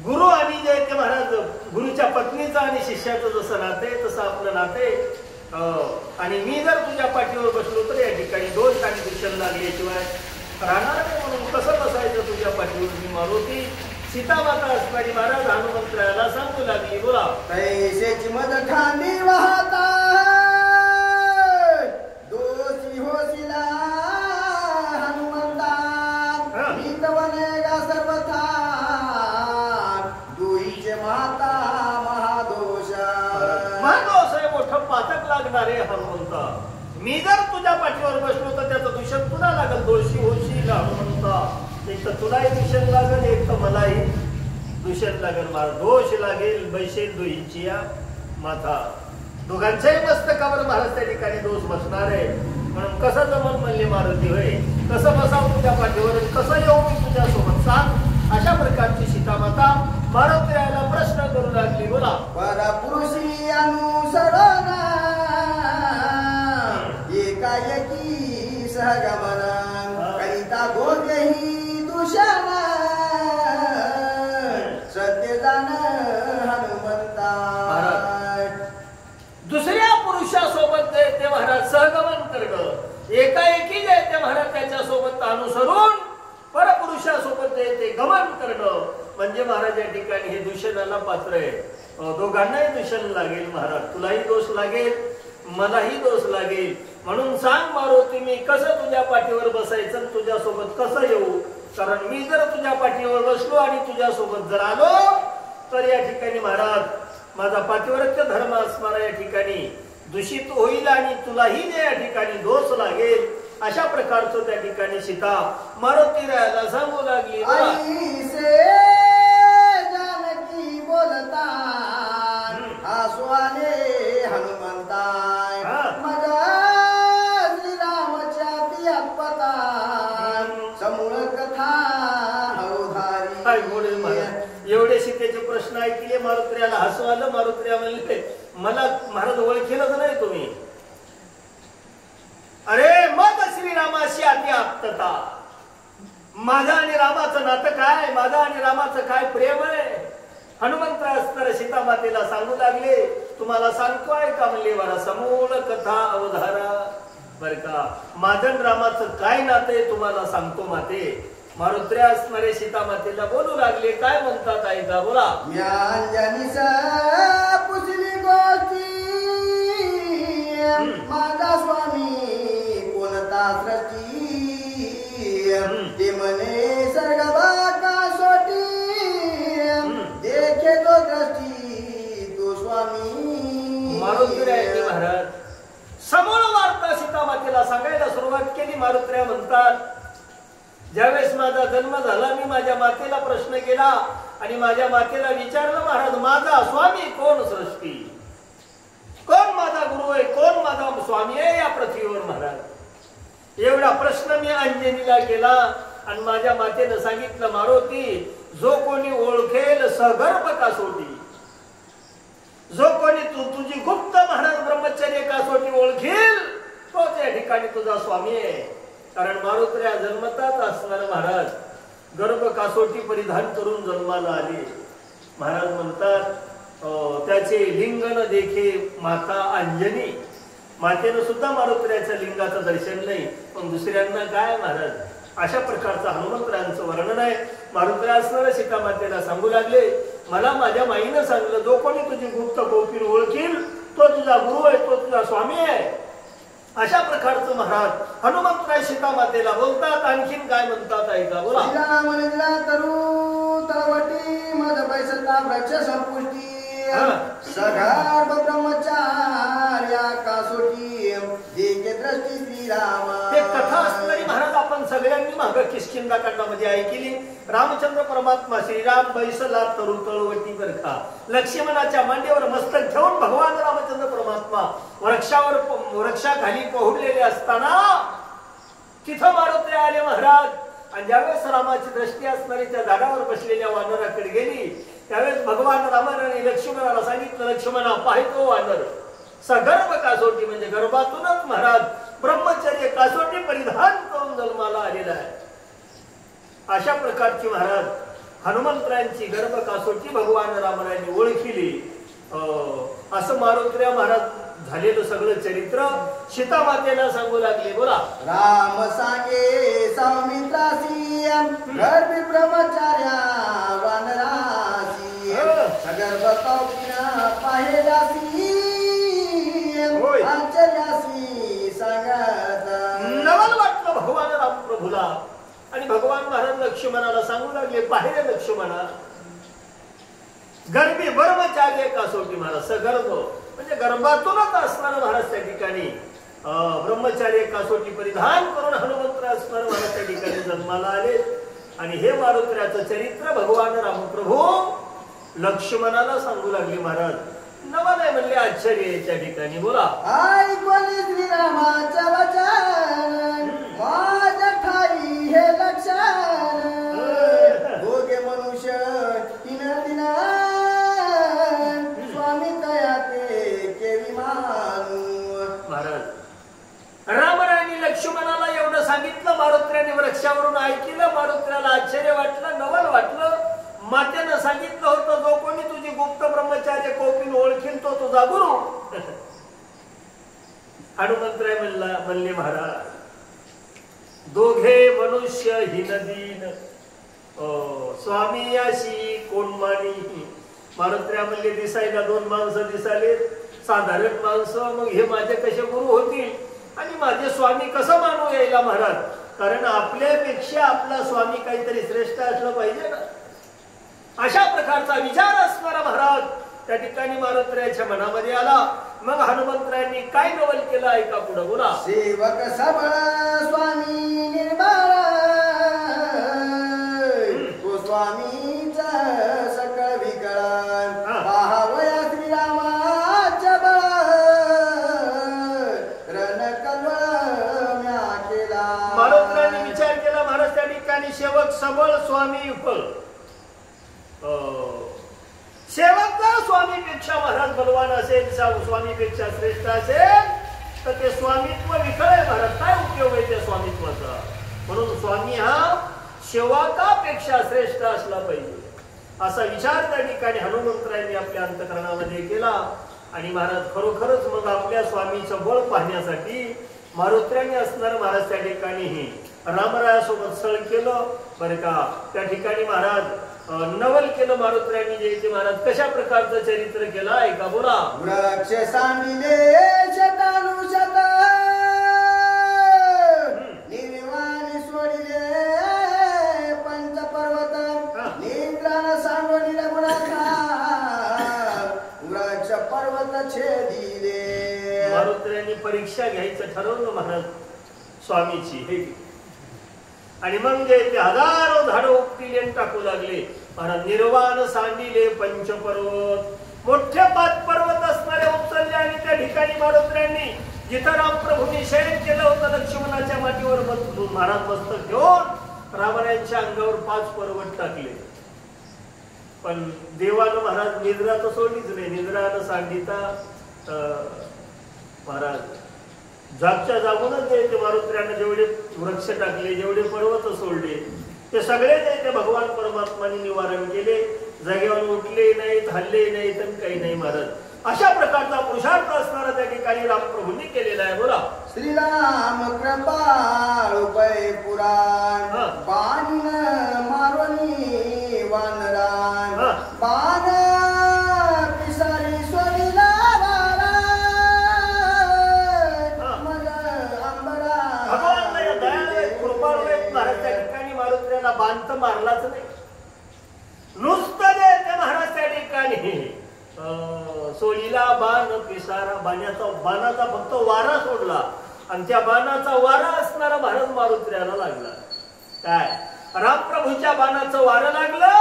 गुरु आणि जे ते महाराज गुरुच्या पत्नीचं आणि शिष्याचं जसं नाते तसं आपलं नाते. आणि मी जर तुझ्या पाठीवर बसलो तर या ठिकाणी दोष आणि दूषण लागल्याशिवाय राहणार नाही. म्हणून कसं बसायचं तुझ्या पाठीवर? मी मारुती सीतामाता असणारी महाराज हनुमंतरायाला सांगू लागली. बोला. तैसेची मद खांदी वाहता दोषी होशिला हनुमंता मीतवनेगा सर्वथा दुईचे माता महादोष. महादोष आहे, मोठं पातक लागणारे हनुमंता. मी जर तुझ्या पाठीवर बसलो तर त्याचं दूषण तुला लागल. दोषी होशील हनुमंता. एक तर तुलाही दूषण लागेल, एक तर मलाही दूषण लागेल. मला दोष लागेल बैशेल दोहींची या माथा. दोघांच्याही मस्तकावर महाराज त्या ठिकाणी दोष बसणार आहे. म्हणून कसं जमन म्हणले मारुती होय, कसं बसावं तुझ्या पाठीवर, कसं येऊ मी तुझ्या सोबत सांग. अशा प्रकारची सीतामाता मारुतीला प्रश्न करू लागली. बोला. परपुरुषी अनुसरण एकाएकी सहगमन करिता दोघेही दूषण श्रद्धेदान हनुमंता. दुसऱ्या पुरुषासोबत जे ते महाराज सहगमन करणं, एकाएकी जे ते महाराज त्याच्यासोबत अनुसरून परपुरुषासोबत जे ते गमन करणं म्हणजे महाराज या ठिकाणी हे दूषणाला पात्र आहे. दोघांनाही दूषण लागेल महाराज. तुलाही दोष लागेल, मलाही दोष लागेल. म्हणून सांग मारुती, मी कसं तुझ्या पाठीवर बसायचं, तुझ्यासोबत कसं येऊ? कारण मी जर तुझ्या पाठीवर बसलो आणि तुझ्यासोबत जर आलो तर या ठिकाणी महाराज माझा पातिव्रत्य धर्म असणारा या ठिकाणी दूषित होईल आणि तुलाही जे या ठिकाणी दोष लागेल. अशा प्रकारचं त्या ठिकाणी सीता मारुतीला सांगू लागली. ऐसे जानकी बोलता आसवाने हनुमंता मजा श्रीरामच्या पियापता समूळ कथा अवधारी. एवढे सीतेचे प्रश्न ऐकले मारुतीला हसू आलं. मारुती म्हणले, मला महाराज ओळखीलच नाही तुम्ही. अरे मग श्रीरामाशी अति आप्तता. माझा आणि रामाचं नातं काय? माझा आणि रामाचं काय प्रेम आहे? हनुमंतराय असणाऱ्या सीतामातेला सांगू लागले, तुम्हाला सांगतो आहे का म्हणले, बरा समूळ कथा अवधारा. बर का, माझं रामाचं काय नातं आहे तुम्हाला सांगतो माते. मारुत्र्या असणारे सीतामातेला बोलू लागले, काय म्हणतात ऐका, बोला. पुसली गोष्टी माझा स्वामी कोणता सृष्टी, ते म्हणे सर्ग बाका सोटी, देखे तो दृष्टी तो स्वामी. मारुत्र्याने महाराज समूळ वार्ता सीतामातेला सांगायला सुरुवात केली. मारुत्र्या म्हणतात, ज्यावेळेस माझा जन्म झाला मी माझ्या मातेला प्रश्न केला आणि माझ्या मातेला विचारलं, महाराज माझा स्वामी कोण सृष्टी, कोण माझा गुरु आहे, कोण माझा स्वामी आहे या पृथ्वीवर. महाराज एवढा प्रश्न मी अंजनीला केला आणि माझ्या मातेनं सांगितलं, मारुती जो कोणी ओळखेल सगर्भ कासोटी, जो कोणी तुझी गुप्त महाराज ब्रह्मचर्य कासोटी ओळखेल तोच या ठिकाणी तुझा स्वामी आहे. कारण मारुत्र्या जन्मतात असणार महाराज गर्भ कासोटी परिधान करून जन्माला आले. महाराज म्हणतात, त्याचे लिंग न देखे माता अंजनी. मातेनं सुद्धा मारुत्र्याच्या लिंगाचं दर्शन नाही, पण दुसऱ्यांना काय महाराज. अशा प्रकारचं हनुमंतरायांचं वर्णन आहे. मारुत्र्या असणाऱ्या सीतामातेला सांगू लागले, मला माझ्या माईनं सांगलं, जो कोणी तुझी गुप्त कौपीन ओळखील तो तुझा गुरु आहे, तो तुझा स्वामी आहे. अशा प्रकारचं महाराज हनुमंतराय सीतामातेला बोलतात. आणखीन काय म्हणतात ऐका, बोला. तरू तळवटी मध पैसता वृक्ष संपुष्टी, सगर्भ ब्रह्मचार्या कासोटी, देखे दृष्टी श्रीराम. ते कथा असणारी महाराज आपण सगळ्यांनी माग किष्किंधा खंडामध्ये ऐकली. रामचंद्र परमात्मा श्रीराम बैसला तरू तळवटी बरखा, लक्ष्मणाच्या मांडीवर मस्तक ठेवून भगवान रामचंद्र परमात्मा वृक्षाखाली पोहडलेले असताना तिथं मारुत्र्या आले महाराज. आणि ज्यावेळेस रामाची दृष्टी असणारी त्या झाडावर बसलेल्या वानराकडे गेली, त्यावेळेस भगवान रामाने लक्ष्मणाला सांगितलं, लक्ष्मणा पाहतो वानर सगर्भ कासोटी, म्हणजे गर्भातूनच महाराज ब्रह्मचर्य कासोटी परिधान करून जन्माला आलेला आहे. अशा प्रकारची महाराज हनुमंतरायांची गर्भ कासोटी भगवान रामाने ओळखली. असं मारुत्र्या महाराज झालेलं सगळं चरित्र सीतामातेला सांगू लागले, बोला. राम सांगे सौमित्रासी, गर्भी ब्रह्मचार्या वानरासी, सगर्भ कौपिना पाहेलासी, आश्चर्यासी सांगत. नवल वाटलं भगवान राम प्रभूला. आणि भगवान महाराज लक्ष्मणाला सांगू लागले, पाहिले लक्ष्मणा, गर्भी ब्रह्मचार्य कासोटी महाराज, सगर्भ म्हणजे गर्भातूनच असणारा महाराज त्या ठिकाणी ब्रह्मचार्य कासोटी परिधान करून हनुमंत असणारा महाराज त्या ठिकाणी जन्माला आले. आणि हे मारुत्र्याचं चरित्र भगवान रामप्रभू लक्ष्मणाला सांगू लागले. महाराज नवा नाही म्हणले, आश्चर्य त्या ठिकाणी, बोला. ऐकले श्रीरामाच्या वचन, माझ्या ठाई हे लक्षण, दोघे मनुष्य तीन दिना, स्वामी तया ते केवी मानू. महाराज रामराणी लक्ष्मणाला एवढं सांगितलं, मारुत्र्याने वृक्षावरून ऐकलं. मारुत्र्याला आश्चर्य वाटलं, नवल वाटलं. मातेनं सांगितलं होतं, जो कोणी तुझी गुप्त ब्रह्मचार्य कौपिन ओळखील तो तुझा गुरु. हनुमंतराय म्हणले, महाराज दोघे मनुष्य हिनदीन, स्वामी याशी कोण मानी. मारुत्र्या म्हणले, दिसायला दोन माणसं दिसाले, साधारण माणसं, मग हे माझे कसे गुरु होतील आणि माझे स्वामी कसं मानू यायला महाराज. कारण आपल्यापेक्षा आपला स्वामी काहीतरी श्रेष्ठ असलं पाहिजे ना. अशा प्रकारचा विचार असणारा महाराज त्या ठिकाणी मारुत्र्याच्या मनामध्ये आला. मग हनुमंतरायांनी काय नवल केलं ऐका पुढे, बोला. सेवक सबळ स्वामी निर्मळ, तो स्वामीचा सकळ विकळ, पाहावया श्रीरामाच्या बळ, रण कल्वळ म्या केला. मारुत्र्यांनी विचार केला, महाराज त्या ठिकाणी सेवक सबळ स्वामी विफळ. सेवक जर स्वामीपेक्षा महाराज बलवान असेल, स्वामीपेक्षा श्रेष्ठ असेल, तर ते स्वामित्व विफळ आहे महाराज. काय उपयोग आहे त्या स्वामित्वाचा. म्हणून स्वामी हा सेवकापेक्षा श्रेष्ठ असला पाहिजे. असा विचार त्या ठिकाणी हनुमंतरायांनी आपल्या अंतःकरणामध्ये केला. आणि महाराज खरोखरच मग आपल्या स्वामीचं बळ पाहण्यासाठी मारुत्र्यांनी असणार महाराज त्या ठिकाणी हे रामरायासोबत सळ केलं बरं का. त्या ठिकाणी महाराज नवल केलं मारुत्र्यांनी जे महाराज कशा प्रकारचं चरित्र केलं ऐका बोला. वृक्ष सांडिले शतानुशत निर्वाणी सोडिले पंचपर्वत निद्रान सांडोनी रघुनाथा वृक्ष पर्वत छेदिले. मारुत्र्यांनी परीक्षा घ्यायचं ठरवलं महाराज स्वामीची हे. आणि मग ते हजारो झाडं उपटिले टाकू लागले महाराज. निर्वाण सांडिले पंचपर्वत मोठे 5 पर्वत असणारे उचलले आणि त्या ठिकाणी मारुत्र्यांनी जिथं रामप्रभूंनी शयन केलं होतं लक्ष्मणाच्या मातीवर महाराज मस्तक घेऊन रावणाच्या अंगावर 5 पर्वत टाकले. पण देवानं महाराज निद्रा तर सोडलीच नाही. निद्रानं सांडिता महाराज जागच्या जागूनच ते मारुत्र्यानं जेवढे वृक्ष टाकले जेवढे पर्वत सोडले ते सगळे ते भगवान परमात्माने निवारण केले. जागेवर उठले नाहीत हल्ले नाहीत आणि काही नाही महाराज. अशा प्रकारचा पुरुषार्थ असणारा त्या ठिकाणी रामप्रभूंनी केलेला आहे. बोला. श्रीराम कृपाळू पै पुराण बाण मारुनी वानरान बाण पिसारी सोडिला बाण तर मारलाच नाही. नुसतं ते महाराज त्या ठिकाणी सोडीला बाण पिसारा बाणाचा फक्त वारा सोडला आणि त्या बाणाचा वारा असणारा महाराज मारुत्र्याला लागला. काय रामप्रभूच्या बाणाचं वारं लागलं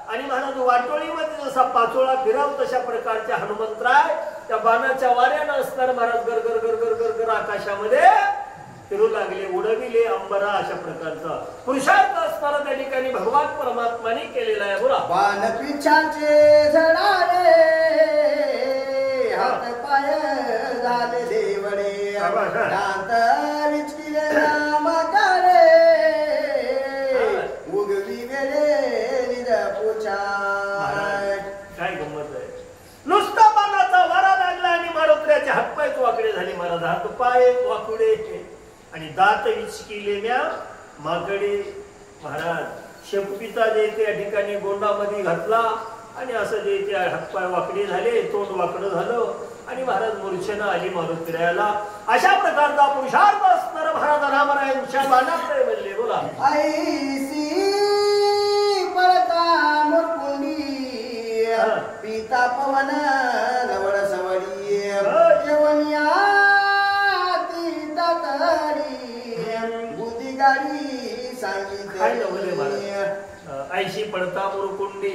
आणि महाराज वाटोळीमध्ये जसा पाचोळा फिराव तशा प्रकारच्या हनुमंतराय त्या बाणाच्या वाऱ्यानं असणार महाराज गरगर गरगर गरगर आकाशामध्ये फिरू लागले. उडविले अंबरा. अशा प्रकारचा पुरुषार्थ असणारा त्या ठिकाणी भगवान परमात्माने केलेला आहे. बोला. बाण पिछाचे झडाले हात पाय झाले देवडे दांत विचकिले रामकारे उगवी वेळे निज पुछा. काय गंमत आहे. नुसता बाणाचा वारा लागला आणि मारुत्र्याचे हातपाय वाकडे झाले महाराज. हातपाय वाकडे आणि दात विचकिलेल्या माकडे महाराज. शेपटीचा जे त्या ठिकाणी गोंडामध्ये घातला आणि असं जे ते हातपाय वाकडे झाले तोंड वाकडं झालं आणि महाराज मूर्छना आली मारुत्र्याला. अशा प्रकारचा पुरुषार्थ असणारा महाराज रामरायांच्या बाणाकडे बनले. बोला. ऐसी परता मुरकुंडी पिता पवन नवळ सवडी यवनिया ऐशी पडता मुरकुंडी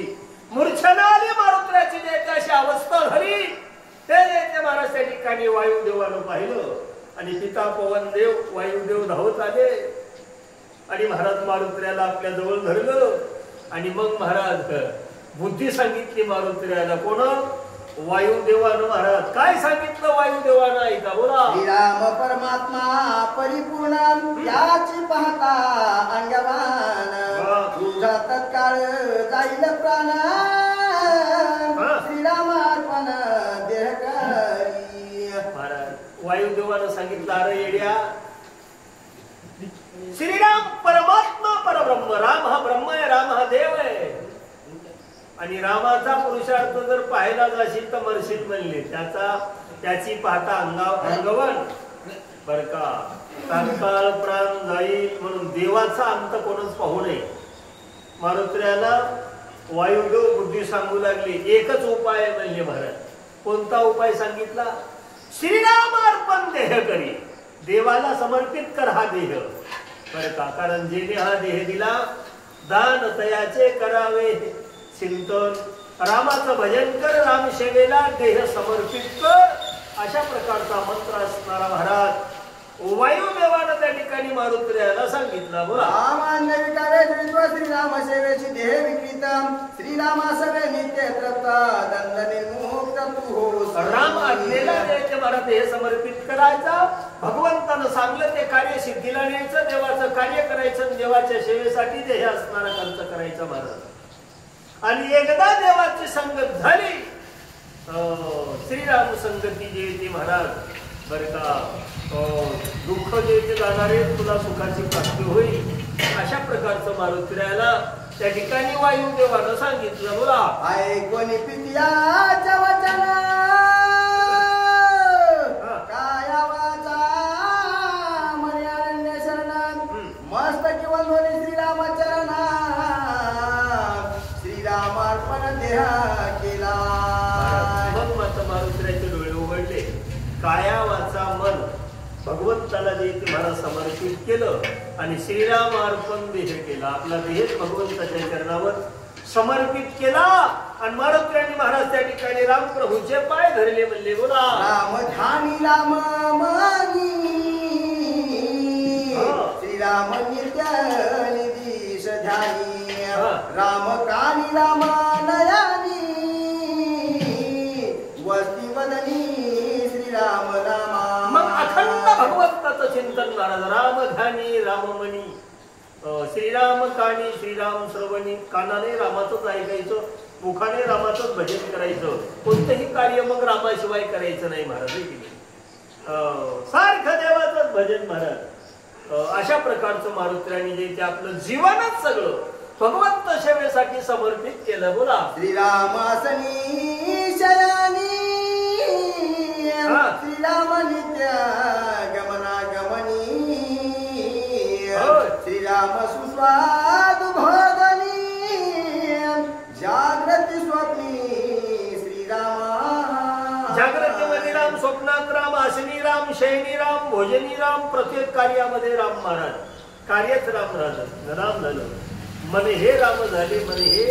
मूर्छना आली मारुत्र्याची अशी अवस्था झाली. ते महाराज त्या ठिकाणी वायुदेवानं पाहिलं आणि पिता पवनदेव वायुदेव धावत आले आणि महाराज मारुत्र्याला आपल्या जवळ धरलं आणि मग महाराज बुद्धी सांगितली मारुत्र्याला. कोण? वायुदेवानं. महाराज काय सांगितलं वायुदेवानं ऐका. बोला. श्रीराम परमात्मा परिपूर्ण याची पाहता अंगवान तुझा तत्काळ जाईल प्राण श्रीरामार्पण देह करी. महाराज वायुदेवानं सांगितलं अरे येड्या श्रीराम परमात्मा परब्रह्म. राम हा ब्रह्म आहे. राम हा देव आहे. आणि रामाचा पुरुषार्थ जर पाहायला जाशील तर मरशील म्हणले. त्याची पाहता अंगवन बर का. तात्काळ प्राण जाईल म्हणून देवाचा अंत कोणच पाहू नये. मारुत्र्याला वायुदेव बुद्धी सांगू लागले. एकच उपाय म्हणले महाराज. कोणता उपाय सांगितला? श्रीरामार्पण देह करी. देवाला समर्पित कर हा देह बर का. कारण जेने हा देह दिला दान तयाचे करावे चिंतन. रामाचं भजन कर. रामसेवेला देह समर्पित कर. अशा प्रकारचा मंत्र असणारा महाराज वायुदेवानं त्या ठिकाणी मारुत्र्याला सांगितलं. बोला. सामान्य विकारे श्रीराम सेवेची देह विकृत श्रीरामा सवे नित्य तृप्त दंड निर्मुक्त तू हो. राम आज्ञेला द्यायचे मला देह समर्पित करायचा. भगवंतानं सांगलं ते कार्य सिद्धीला न्यायचं. देवाचं कार्य करायचं. देवाच्या सेवेसाठी देह असणारा खर्च करायचा महाराज. आणि एकदा देवाची संगत झाली श्रीराम संगती जे ती महाराज बर का दुःख जे ते जाणारे तुला सुखाची प्राप्ती होईल अशा प्रकारचं मारुतीरायाला त्या ठिकाणी वायुदेवानं सांगितलं. बोला ऐकोनी पित्याच्या वचना काय आवाजा मर्यादन्य शरण मस्तकी वंदोनी श्रीरामचरणा श्रीरामार्पण देहा केला. मग माता मारुतीरायाचे डोळे उघडले. काया वाचा मन भगवंताला जे ते महाराज समर्पित केलं आणि श्रीराम अर्पण देह केला. आपला देहच भगवंताच्या चरणावर समर्पित केला आणि मारुतीरायांनी महाराज त्या ठिकाणी रामप्रभूचे पाय धरले. म्हणले बोला राम ध्यानी राम मनी श्रीराम नित्य निधीश ध्यानी राम कानी राम नयानी वस्ती वदनी श्रीराम रामा. मग अखंड भगवंताचं चिंतन महाराज रामधानी राममणी श्रीराम कानी श्रीराम श्रवणी. कानाने रामाचंच ऐकायचं मुखाने रामाचंच भजन करायचं. कोणतंही कार्य मग रामाशिवाय करायचं नाही महाराज. सारखं देवाचंच भजन महाराज. अशा प्रकारचं मारुतीरायांनी जे ते आपलं जीवनच सगळं भगवंत सेवेसाठी समर्पित केलं. बोला श्रीरामासनी शयानी श्रीराम नित्य गमनागमनी श्रीराम सुस्वाद भोगनी जागृती स्वप्नी श्रीराम. जागृतीमध्ये राम, स्वप्नात राम, आसनी राम, शयनी राम, भोजनी राम. प्रत्येक कार्यामध्ये राम महाराज. कार्यच राम राम झालं. मन हे राम झाले. मन हे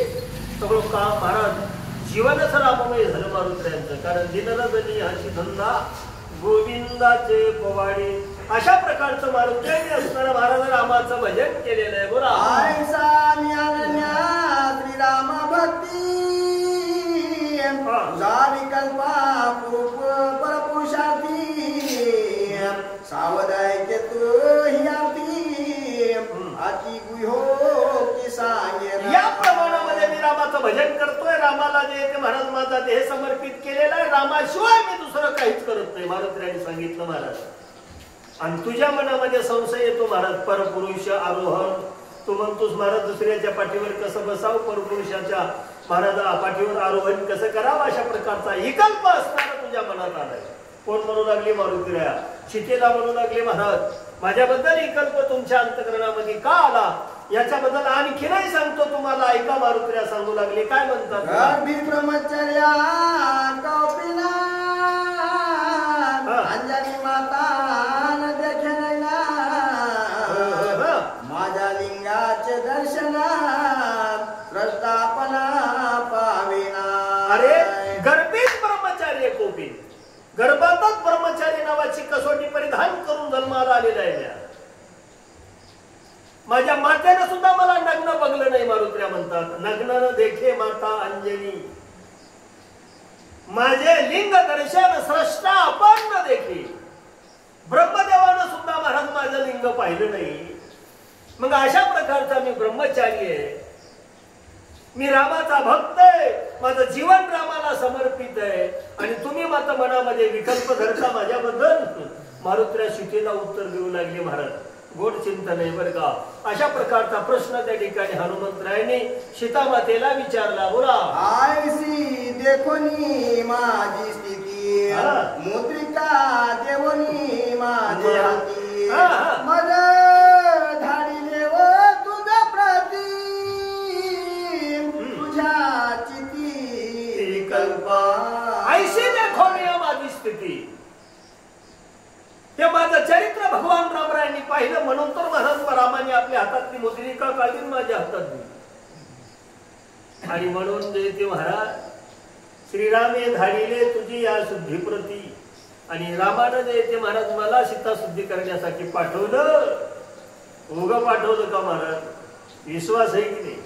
सगळं काम महाराज जीवनच राममय झालं मारुतीरायांचं. कारण दिनरजनी हाची धंदा गोविंदाचे पोवाडे. अशा प्रकारचं मारुतीरायांनी असणारं महाराज रामाचं भजन केलेलं आहे. बोला श्रीराम भक्ती कल्पा परपुरुषार्थी सावधाय के तू अति गुहो की सांगे. या प्रमाणामध्ये मी रामाचं भजन करतोय. रामाला जे ते महाराज माझा देह समर्पित केलेला आहे. रामाशिवाय मी दुसरं काहीच करत नाही मारुतीरायांनी सांगितलं महाराज. आणि तुझ्या मनामध्ये संशय येतो महाराज परपुरुष आरोहण. तू म्हणतोस महाराज दुसऱ्याच्या पाठीवर कसं बसावं, परपुरुषाच्या महाराजा पाठीवर आरोहण कसं करावं, अशा प्रकारचा विकल्प असताना तुझ्या मनात आलाय. कोण म्हणू लागले मारुतीराया? सीतेला म्हणू लागले महाराज माझ्याबद्दल विकल्प तुमच्या अंतःकरणामध्ये का आला याच्याबद्दल आणखी नाही सांगतो तुम्हाला. ऐका मारुतीराया सांगू लागले. काय म्हणतात? ब्रह्मचर्या कौपिना अंजनी माता देखे नैना माझ्या लिंगाचे दर्शना प्रस्थापना पाविना. अरे गर्भीत ब्रह्मचार्य कोपिन गर्भातच ब्रह्मचारी नावाची कसोटी परिधान करून जन्माला आलेला आहे. माझ्या मातेनं सुद्धा मला नग्न बघलं नाही. मारुतीराया म्हणतात नग्न देखे माता अंजनी. माझे लिंग दर्शन स्रष्टा आपण न देखे. ब्रह्मदेवानं सुद्धा महाराज माझं लिंग पाहिलं नाही. मग अशा प्रकारचा मी ब्रह्मचारी आहे. मी रामाचा भक्त आहे. माझं जीवन रामाला समर्पित आहे. आणि तुम्ही मात्र मनामध्ये विकल्प धरता माझ्याबद्दल. मारुतीराया सीतेला उत्तर देऊ लागले महाराज. गोड चिंतन आहे बरं का. अशा प्रकारचा प्रश्न त्या ठिकाणी हनुमंतरायांनी सीतामातेला विचारला. बोला आयसी देखोनी माझी स्थिती मुद्रिका देवनी माझी हाती मग धाडिले व तुझा प्रती तुझ्या चिती कल्पा. ऐशी देखोनी माझी स्थिती. ते माझं चरित्र भगवान रामरायांनी पाहिलं म्हणून तर महाराज रामाने आपल्या हातातली मुद्रिका काढून माझ्या हातात दिली. आणि म्हणून ते महाराज श्रीरामे धाडिले तुझी या शुद्धी प्रती. आणि रामानं जे ते महाराज मला सीता शुद्धी करण्यासाठी पाठवलं. उग पाठवलं का महाराज? विश्वास आहे की नाही?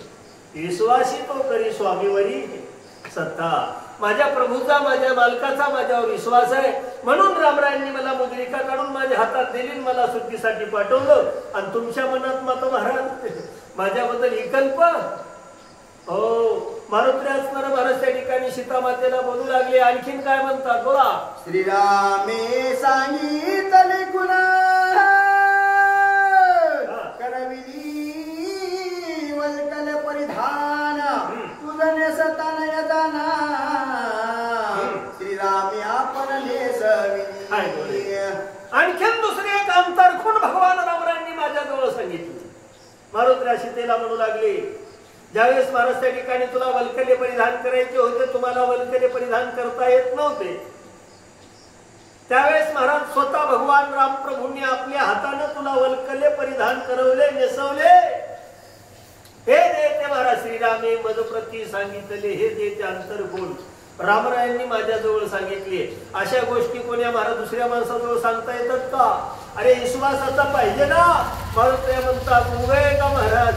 विश्वासी तो करी स्वामीवरी सत्ता. माझ्या प्रभूचा माझ्या मालकाचा माझ्यावर विश्वास आहे म्हणून रामरायांनी मला मुद्रिका काढून माझ्या हातात दिली. मला शुद्धीसाठी पाठवलं. आणि तुमच्या मनात मात्र महाराज माझ्याबद्दल विकल्प. हो मारुती असणार महाराज त्या ठिकाणी सीता मातेला बोलू लागले. आणखीन काय म्हणतात बोला. श्रीरामे सांगितले गुणा करविली वल्कल परिधान तुझं नेसताना यदाना श्रीरामे आपण नेसविली. आणखीन दुसरे एक अंतर खूण भगवान रामरायांनी माझ्याजवळ सांगितले. मारुती सीतेला म्हणू लागले, ज्यावेळेस महाराज त्या ठिकाणी तुला वल्कले परिधान करायचे होते, तुम्हाला वल्कले परिधान करता येत नव्हते, त्यावेळेस महाराज स्वतः भगवान रामप्रभूंनी आपल्या हाताने तुला वल्कले परिधान करवले, नेसवले. हे देते महाराज श्रीरामे मजप्रती सांगितले, हे देते अंतर बोल रामरायांनी माझ्याजवळ सांगितले. अशा गोष्टी कोण्या महाराज दुसऱ्या माणसाजवळ सांगता येतात का? अरे विश्वासाचा पाहिजे ना. मारुती म्हणतात उभे का महाराज,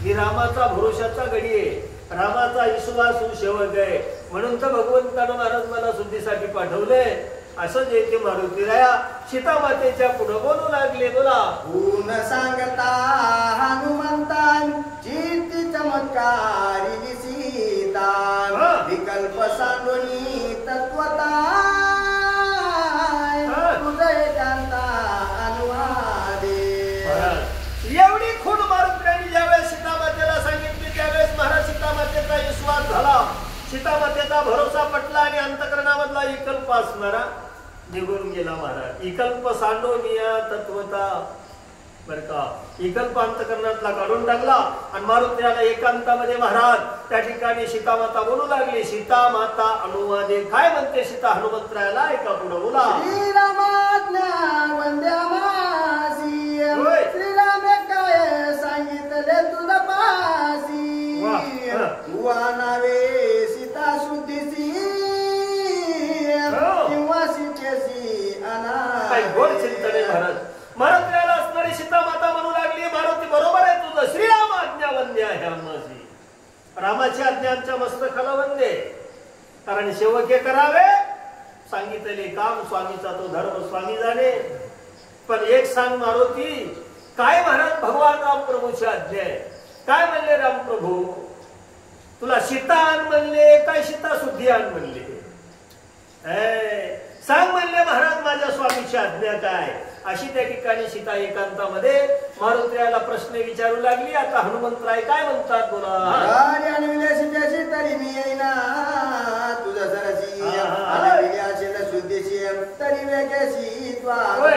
ही रामाचा भरोशाचा गडी आहे, रामाचा विश्वास सेवक आहे, म्हणून तर भगवंतानं महाराज मला शुद्धीसाठी पाठवलंय. असं जे ते मारुती राया सीता मातेच्या पुढे बोलू लागले. बोला. गुण सांगता हनुमंतान चित्ती चमत्कारी सीता विकल्प सांडोनी तत्वता तुझे जानता अनुवादे. एवढी खूण मारुतीने ज्यावेळेस सीता मातेला सांगितली, त्यावेळेस महाराज सीता मातेचा विश्वास झाला, सीता मातेचा भरोसा पटला आणि अंतकरणामधला विकल्प असणारा निघून गेला. महाराज विकल्प सांडोनिया तत्वता बर का, विकल्प अंतकरणातला काढून टाकला आणि मारुतीला एकांतामध्ये महाराज त्या ठिकाणी सीता माता बोलू लागली. सीता माता अनुवादे काय म्हणते सीता हनुमंतरायाला ऐका पुढे. बोला. श्रीरामाज्ञा वंद्यामासी श्रीरामे काय सांगितले तुझ पासी तुवा नावे सीता शुद्धीसी किंवा सीतेसी अना. काय गोड चिंतन आहे महाराज. मारुतीला असणारी सीता माता म्हणू लागली, मारुती बरोबर आहे तुझं, श्रीराम आज्ञा वंदे आहे आम्हाची, रामाची आज्ञा आमच्या मस्तकाला वंदे, कारण सेवके करावे सांगितले काम स्वामीचा तो धर्म स्वामी जाणे. पण एक सांग मारुती, काय महाराज भगवान रामप्रभूची आज्ञा आहे, काय म्हणले रामप्रभू, तुला सीता आण म्हणले काय सीता शुद्धी आण म्हणले? सांग म्हणले महाराज माझ्या स्वामीची आज्ञा काय. अशी त्या ठिकाणी सीता एकांतामध्ये मारुतीला प्रश्न विचारू लागली. आता हनुमंतराय काय म्हणतात बोला. तरी मी येईना तुझा सरसी शुद्धीशी तरी वेगळी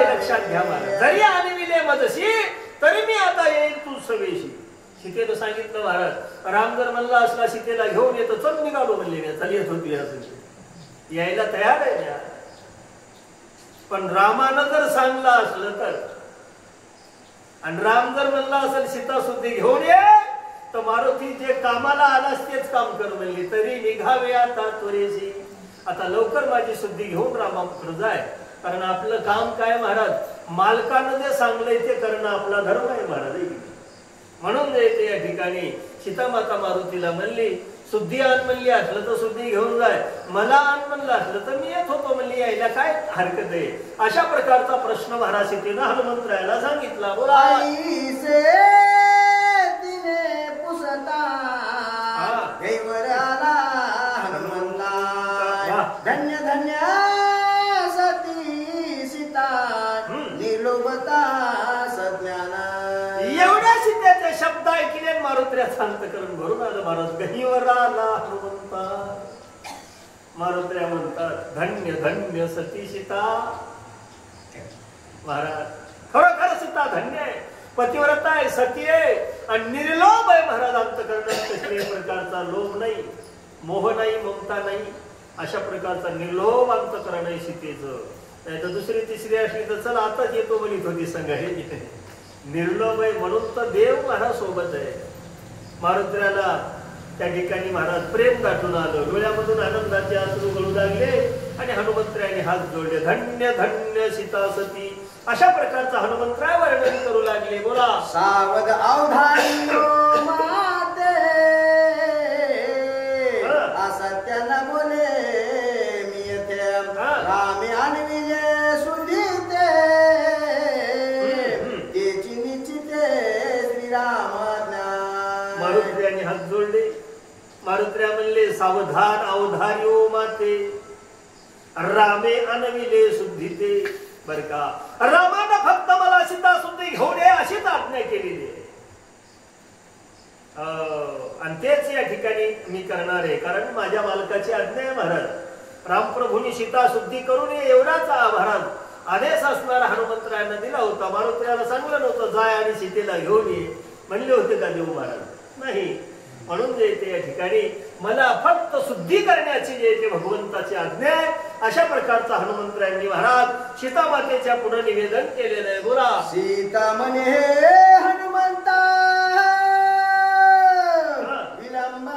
लक्षात घ्या महाराज, जरी आणविले मजशी तरी मी आता येईल तू सवेशी. सीतेनं सांगितलं महाराज, राम जर म्हणला असला सीतेला घेऊन येतो, चल निघालो म्हणले, चल येत होती यायला तयार आहे. पण रामानं जर सांगलं असलं तर, आणि राम जर म्हणला असेल सीता शुद्धी घेऊन ये, तर मारुती जे कामाला आलास तेच काम कर म्हणली. तरी निघावे आता त्वरेशी, आता लवकर माझी शुद्धी घेऊन रामाकडे जाय, कारण आपलं काम काय महाराज, मालकानं जे सांगलंय ते करणं आपला धर्म आहे महाराज. म्हणून ते या ठिकाणी सीता माता मारुतीला म्हणली, शुद्धी आण म्हणली असलं तर शुद्धी घेऊन जाय, मला आण म्हणलं असलं तर मी येत होतो म्हणली, यायला काय हरकत आहे. अशा प्रकारचा प्रश्न महाराज सीतेनं हनुमंतरायाला सांगितला. बोला. तिने पुसता गैवर आला हनुमंता, धन्य धन्य सती सीता निर्लोभता सज्ञाना. एवढ्या सीतेचे शब्द ऐकले मारुतीला शांत करून भरून आलं महाराज. गहिवर आला हनुमंता. मारुतीला म्हणतात धन्य धन्य सती सीता. महाराज खरोखर सीता धन्य आहे, पतिव्रता आहे, सती आहे आणि निर्लोभ आहे महाराज. अंतकरणात कसल्याही प्रकारचा लोभ नाही, मोह नाही, ममता नाही, अशा प्रकारचा निर्लोभ अंतकरण आहे सीतेचं. नाही तर दुसरी तिसरी असली तर चला आताच येतो म्हणत होती संघाने. निर्लोभ आहे म्हणून तर देव महाराज सोबत आहे. मारुतीला त्या ठिकाणी महाराज प्रेम गाठून आलं, डोळ्यामधून आनंदाचे अश्रू गळू लागले आणि हनुमंतरायाने हात जोडले. धन्य धन्य सीता सती. अशा प्रकारचा हनुमंतराय वर्णन करू लागले. बोला. सावध अवधानी माते असत्याला बोले मी येथे रामे आणविले सुधीते तेची निश्चिते श्रीराम. मारुतीने हात जोडले. मारुत्र्या म्हणले सावधान अवधार्यो माते रामे अनविले शुद्धीते. बर का, रामानं फक्त मला सीता शुद्धी घेऊन ये अशीच आज्ञा केलेली आहे. आणि तेच या ठिकाणी मी करणार आहे, कारण माझ्या मालकाची आज्ञा आहे महाराज. रामप्रभूंनी सीता शुद्धी करून ये एवढाच महाराज आदेश असणारा हनुमंतरायांना दिला होता. मारुत्र्याला सांगितलं नव्हतं जाय आणि सीतेला घेऊन ये म्हणले होते का देव महाराज? नाही. म्हणून जे ते या ठिकाणी मला फक्त शुद्धी करण्याची जे ते भगवंताची आज्ञा आहे, अशा प्रकारचा हनुमंतरायांनी महाराज सीता मातेच्या पुढे निवेदन केलेलं आहे. बोला. सीता म्हणे हनुमंता विलंब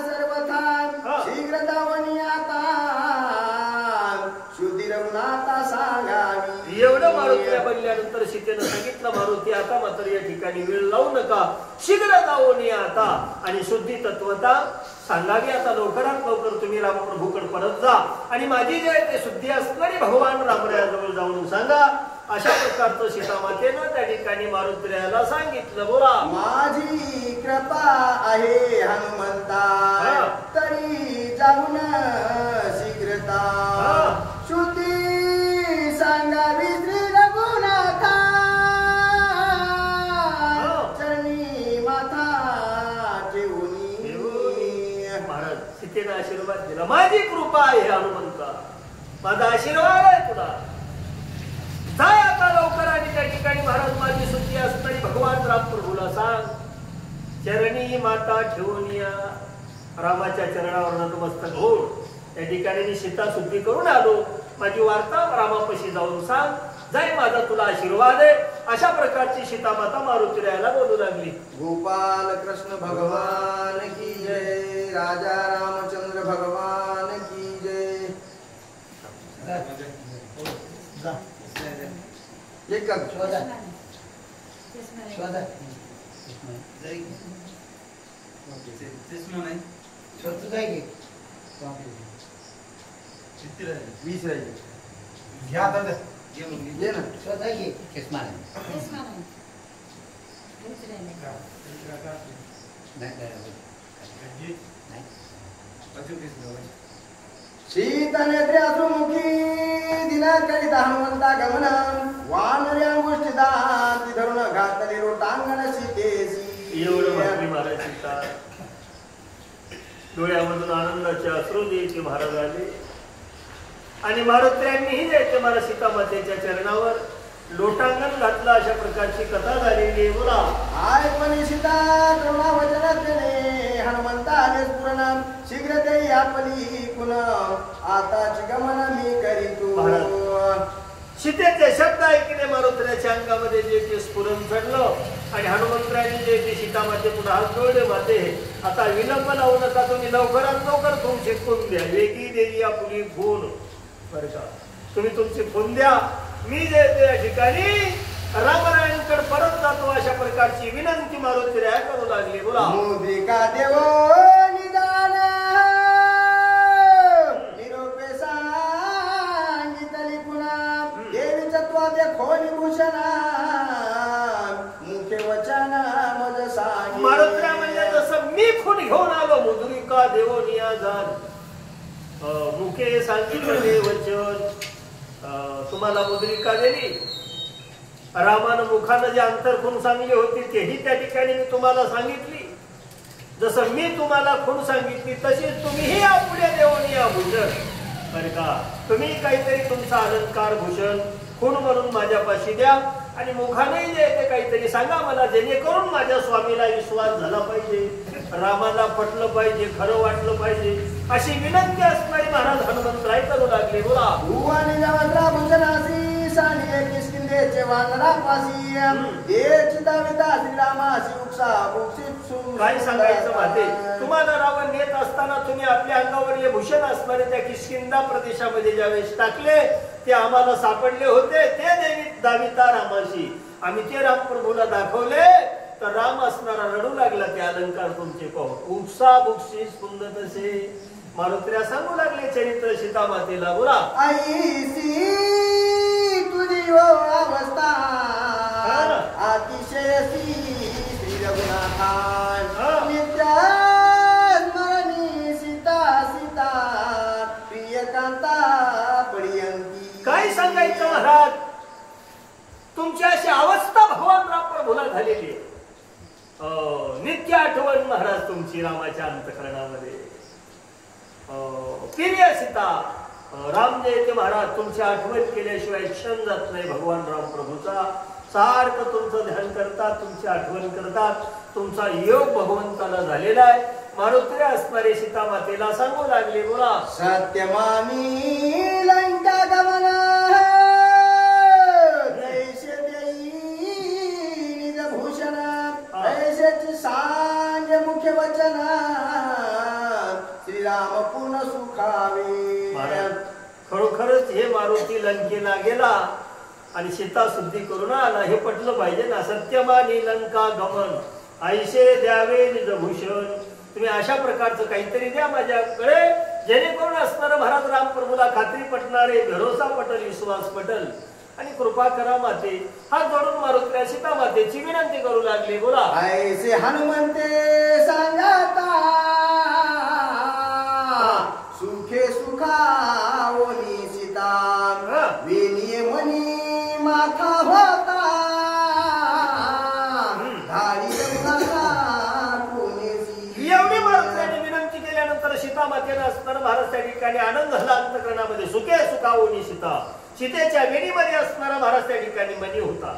सर्वथा शीघ्र धावणी आता शुद्धी रघुनाथा सांगावी. एवढं मारुतीला बनल्यानंतर सीतेनं सांगितलं मारुती आता मात्र या ठिकाणी वेळ लावू नका, शीघ्र जाऊन या आता आणि शुद्धी तत्वता सांगावी. आता लवकरात लवकर तुम्ही रामप्रभूकडे परत जा आणि माझी जे ते शुद्धी असणारी भगवान रामरायाजवळ जाऊन सांगा. अशा प्रकारचं सीतामातेनं त्या ठिकाणी मारुतीला सांगितलं. बोला. माझी कृपा आहे हनुमंता तरी जाऊन शीघ्रता शुद्धी सांगावी श्री रघुनाथा चरणी माथा ठेवून. महाराज सीतेनं आशीर्वाद दिला. माझी कृपा आहे हनुमंता, माझा आशीर्वाद आहे तुला. जाय आता लवकर आणि त्या ठिकाणी महाराज माझी शुद्धी असणारी भगवान रामप्रभूला सांग. चरणी माता ठेवून या. रामाच्या चरणावर नतमस्तक होऊन त्या ठिकाणी मी सीता शुद्धी करून आलो. माझी वार्ता रामापाशी जाऊन सांग. जाय माझा तुला आशीर्वाद आहे. अशा प्रकारची सीता माता मारुतीरायाला बोलू लागली. गोपाल कृष्ण भगवान की जय. राजा रामचंद्र भगवान की जय. एक शोधा शोधा शोधतो जाय की 20 राहिले घ्या आता घे ना शोधा की किस्मा शीतनेत्र्यासुमुखी दिनाकरिता हनुमंता गमन वानर्या गोष्टी दान धरून घातले रोटांगण सीतेसी. एवढं म्हटली महाराज सीता. डोळ्यामधून आनंदाचे अश्रू द्यायचे महाराज आले आणि मारुत्र्यांनीही द्यायचे महाराज सीता मातेच्या चरणावर लोटांगण घातलं. अशा प्रकारची कथा झालेली आहे. बोला. आय पण सीता करुणा वचन देणे हनुमंता आले पूर्ण शीघ्र ते आपली पुन्हा आताची गमन मी करीतो. सीतेचे शब्द ऐकले मारुत्र्याच्या अंगामध्ये जे ते स्फुरण चढलं आणि हनुमंतरायांनी जे ते सीता माते पुन्हा हात जोडले. माते आता विलंब लावू नका, तुम्ही लवकरात लवकर तुमचे खून द्या. वेगी देवी आपली खून. बरं का, तुम्ही तुमचे खून द्या. मी जे त्या ठिकाणी रामरायांकडे परत जातो. अशा प्रकारची विनंती मारुतीराया करू लागली. बोला. मोदिका देव निदान निरोपे सांगितली पुन्हा देवीच्या त्वादे खोली भूषणा मुखे वचन मज सांगी. मारुतीराया म्हणजे जसं मी खून घेऊन आलो मुद्रिका देव नियाजान मुखे सांगितले वचन. तुम्हाला मुद्रिका दिली. रामानं मुखानं जे अंतरखून सांगली होती तेही त्या ठिकाणी मी तुम्हाला सांगितली. जसं मी तुम्हाला खूण सांगितली तशीच तुम्हीही पुढे देऊन या भूषण. बरं का, तुम्ही काहीतरी तुमचा अलंकार भूषण खूण म्हणून माझ्यापाशी द्या आणि मुखाने जे ते काहीतरी सांगा मला, जेणेकरून माझ्या स्वामीला विश्वास झाला पाहिजे, रामाला पटलं पाहिजे, खरं वाटलं पाहिजे. अशी विनंती असणारी महाराज हनुमंतराय करू लागले. बोला. भुवानी जवळला भूषणासी सानिये किष्किंधेचे वानरापासी देचिता विदा श्रीरामासी उपसा बुक्षिप्सु. काय सांगायचं माते, तुम्हाला रावण नेत असताना तुम्ही आपल्या अंगावर हे भूषण असणारे त्या किष्किंधा प्रदेशामध्ये ज्यावेळेस टाकले ते आम्हाला सापडले होते. ते देवी दाविता रामाशी आम्ही ते रामप्रभूला दाखवले तर राम असणारा रडू लागला. ते अलंकार तुमचे पाहून उपसा बुक्षी सुंदर तसे मारुतीला सांगू लागले चरित्र सीता मातेला. बोला. आईसी तुझी अवस्था अतिशय श्री रघुनाथा झालेली आहे. नित्य आठवण महाराज तुमची रामाच्या अंतःकरणामध्ये. प्रिय सीता, राम जयते महाराज तुमची आठवण केल्याशिवाय क्षण जात नाही. भगवान राम प्रभूचा सारखं तुमचं ध्यान करतात, तुमची आठवण करतात. तुमचा योग भगवंताला झालेला आहे. मारुतीला असणारे सीता मातेला सांगू लागले, बोला. सत्यमानी लंका गमना जैसे देई निज भूषण ऐसेच सांग मुख्य वचन श्रीराम पूर्ण सुखावे. खरोखरच हे मारुती लंकेला गेला आणि सीता शुद्धी करून आला, हे पटलं पाहिजे ना. सत्यमानी लंका गमन ऐसे द्यावे निज भूषण. तुम्ही अशा प्रकारचं काहीतरी द्या माझ्याकडे, जेणेकरून असणारा महाराज राम प्रभूला खात्री पटणारे, भरोसा पटल, विश्वास पटल. आणि कृपा करा माते. हात जोडून मारुतीला सीता मातेची विनंती करू लागले, बोला. ऐसे हनुमंते सांगता सुखे सुखावनी सीता वेणीये मनी माथा होता एवढी मारुतीने विनंती केल्यानंतर सीता मातेनं असणारा महाराज त्या ठिकाणी आनंद झाला अंतःकरणामध्ये. सुखे सुखावनी सीता, सीतेच्या वेणीमध्ये असणारा महाराज त्या ठिकाणी मणी होता.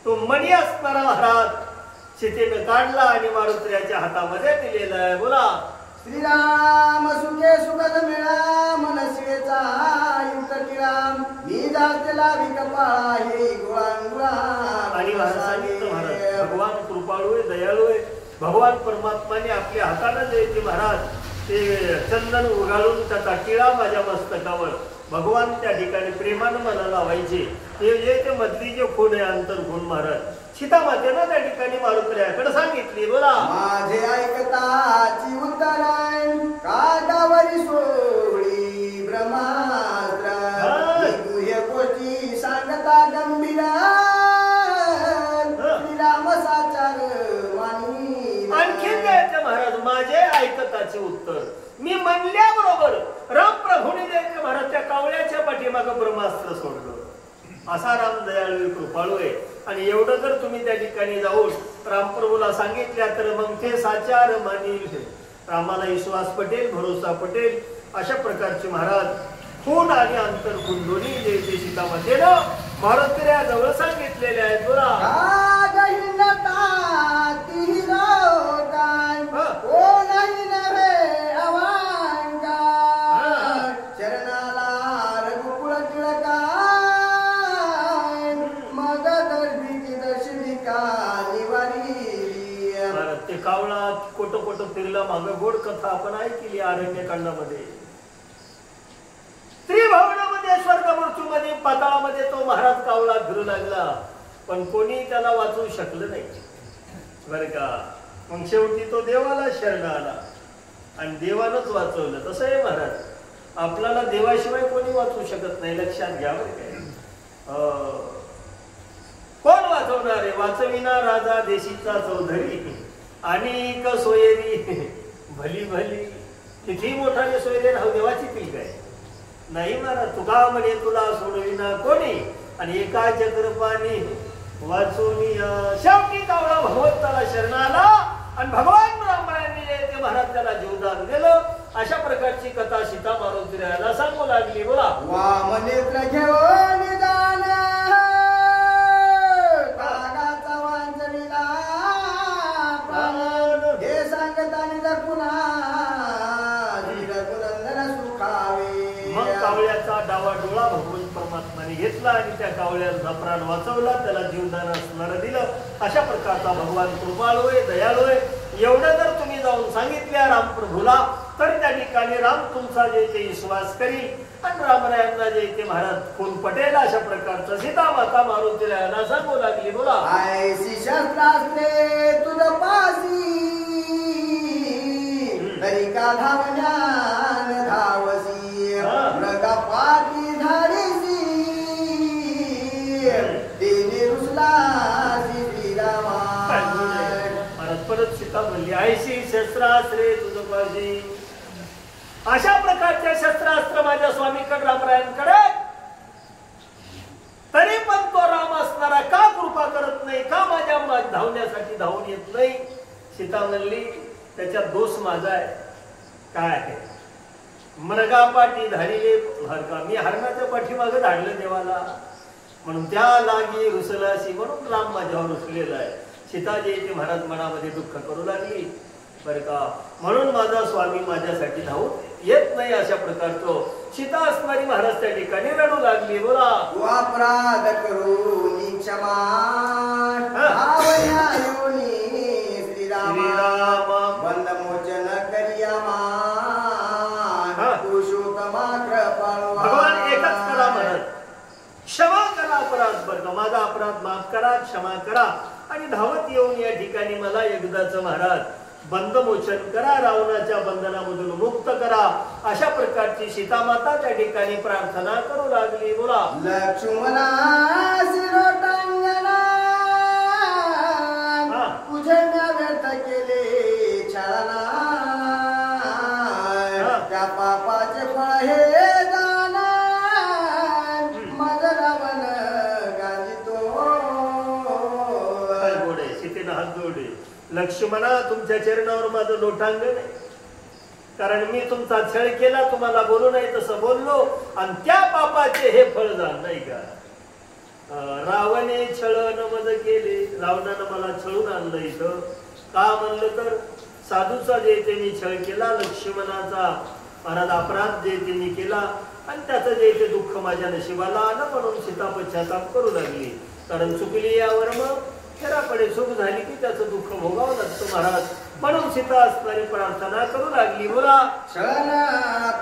तो मणी असणारा महाराज सीतेनं काढला आणि मारुतीच्या हातामध्ये दिलेला आहे, बोला. श्रीराम सुखे सुखद मिळा मनसेचा युक्त किराम मी जातेला विकपाळा हे गुळांगुळा. आणि महाराज भगवान कृपाळू आहे, दयाळू आहे. भगवान परमात्माने आपल्या हातानं द्यायचे महाराज ते चंदन उगाळून त्याचा टिळा माझ्या मस्तकावर भगवान त्या ठिकाणी प्रेमानं मला लावायचे. ते मधली जे खूण आहे अंतर्गुण महाराज सीता मातेनं त्या ठिकाणी मारुतीकडे सांगितली, बोला. माझे ऐकताची उत्तरायण कागावरी सोळी ब्रह्मास्त्र गुह्य गोष्टी सांगता गंभीर श्रीराम साचार वाणी. आणखीन द्यायचं महाराज माझे ऐकताचे उत्तर. मी म्हणल्याबरोबर राम प्रभूने द्यायचं महाराज त्या कावळ्याच्या पाठीमागं ब्रह्मास्त्र सोडलं. असा राम दयाळू कृपाळू आहे. आणि एवढं जर तुम्ही त्या ठिकाणी जाऊन रामप्रभूला सांगितल्या तर मग ते साचार मानील. रामाला विश्वास पटेल, भरोसा पटेल. अशा प्रकारचे महाराज खूण आणि अंतर्गुण दोन्ही जयते सीता मातेनं मारुतीच्या जवळ सांगितलेले आहेत, बोला. ते कावळा कोट कोट फिरला मागे गोड कथा आपण ऐकली अरण्यकांडामध्ये. त्रिभुवनामध्ये स्वर्ग मृत्यूमध्ये पाताळामध्ये तो महाराज कावळा फिरू लागला, पण कोणी त्याला वाचवू शकलं नाही बर का. मग शेवटी तो देवाला शरण आला आणि देवानच वाचवलं. तसं आहे महाराज, आपल्याला देवाशिवाय कोणी वाचवू शकत नाही, लक्षात घ्या बरं काय. कोण वाचवणार आहे? वाचविना राजा देशीचा चौधरी आणि सोयरी भली भली. किती मोठाने सोयरे राहू देवाची पीक आहे नाही महाराज. तुका म्हणे तुला सोडविना कोणी आणि एका चक्रपाणी वाचवणी. शेवटी कावळा भगवंताला शरण आला आणि भगवान रामायणाने ते महाराज त्याला जीवदान दिलं. अशा प्रकारची कथा सीता मारुतीला सांगू लागली, बोला. वामनेत्र घेऊन निदान हे सांगता पुन्हा सुखावे. मग कावळ्याचा डावा डोळा भगवंत परमात्माने घेतला आणि त्या कावळ्याचा प्राण वाचवला, त्याला जीवदान असणारं दिलं. अशा प्रकारचा भगवान कृपाळू आहे, दयाळू आहे. एवढं जर तुम्ही जाऊन सांगितल्या रामप्रभूला तर त्या ठिकाणी राम तुमचा जे ते विश्वास करील आणि रामरायांना जे ते महाराज खून पटेल. अशा प्रकारचं सीता माता मारुतीला सांगू लागली, बोला. ऐसी शस्त्रास्त्रे तुझ पासी तरी का धावण्यान धावसी मृगा पाठी धाडीसी तेने रुसलासी श्रीरामा. परत सीता म्हणली, ऐशी शस्त्रास्त्रे तुझ पाशी. अशा प्रकारच्या शस्त्रास्त्र माझ्या स्वामीकडे रामरायांकडे, तरी पण तो राम असणारा का कृपा करत नाही, का धावण्यासाठी धावून येत नाही. सीता म्हणली त्याच्यात दोष माझा आहे. काय आहे? मृगापाठी धाडले हरका, मी हरणाच्या पाठीमागं धाडलं देवाला म्हणून त्या लागी रुसलाशी म्हणून राम माझ्यावर रुसलेला आहे. सीताजी ते महाराज मनामध्ये दुःख करू लागली बरं का, म्हणून माझा स्वामी माझ्यासाठी धावून येत नाही. अशा प्रकारचं सीता असणारी महाराज त्या ठिकाणी रडू लागली. बोला अपराध करून क्षमा भावया योनी श्रीरामा बंद मोचन करिया पुरुषोत्तमा कृपाळू. भगवान एकच करा म्हणत, क्षमा करा अपराध बरं का, माझा अपराध माफ करा, क्षमा करा आणि धावत येऊन या ठिकाणी मला एकदाच महाराज बंधमोचन करा, रावणाच्या बंधनामधून मुक्त करा. अशा प्रकारची सीता माता त्या ठिकाणी प्रार्थना करू लागली. बोला लक्ष्मणा शिरोटांगणा पूजन्या व्यर्थ केले छळना, त्या पापाचे फळ हे दाना माझा रावण गाजितो. गोडे सीतेनं हात जोडले. लक्ष्मणा तुमच्या चरणावर माझं लोटांगण आहे, कारण मी तुमचा छळ केला, तुम्हाला बोलू नाही तसं बोललो आणि त्या पापाचे हे फळ झालं नाही का. रावणे छळन मज केले, रावणानं मला छळून आणलं इथं. का म्हणलं तर साधूचा जे त्यांनी छळ केला, लक्ष्मणाचा महाराज अपराध जे त्यांनी केला आणि त्याचं जे ते दुःख माझ्या नशिबाला आलं म्हणून सीता पश्चाताप करू लागली. कारण चुकली यावर मग घराकडे सुख झाली की त्याचं दुःख भोगावं लागतं महाराज, म्हणून सीता असणारी प्रार्थना करू लागली. बोला क्षण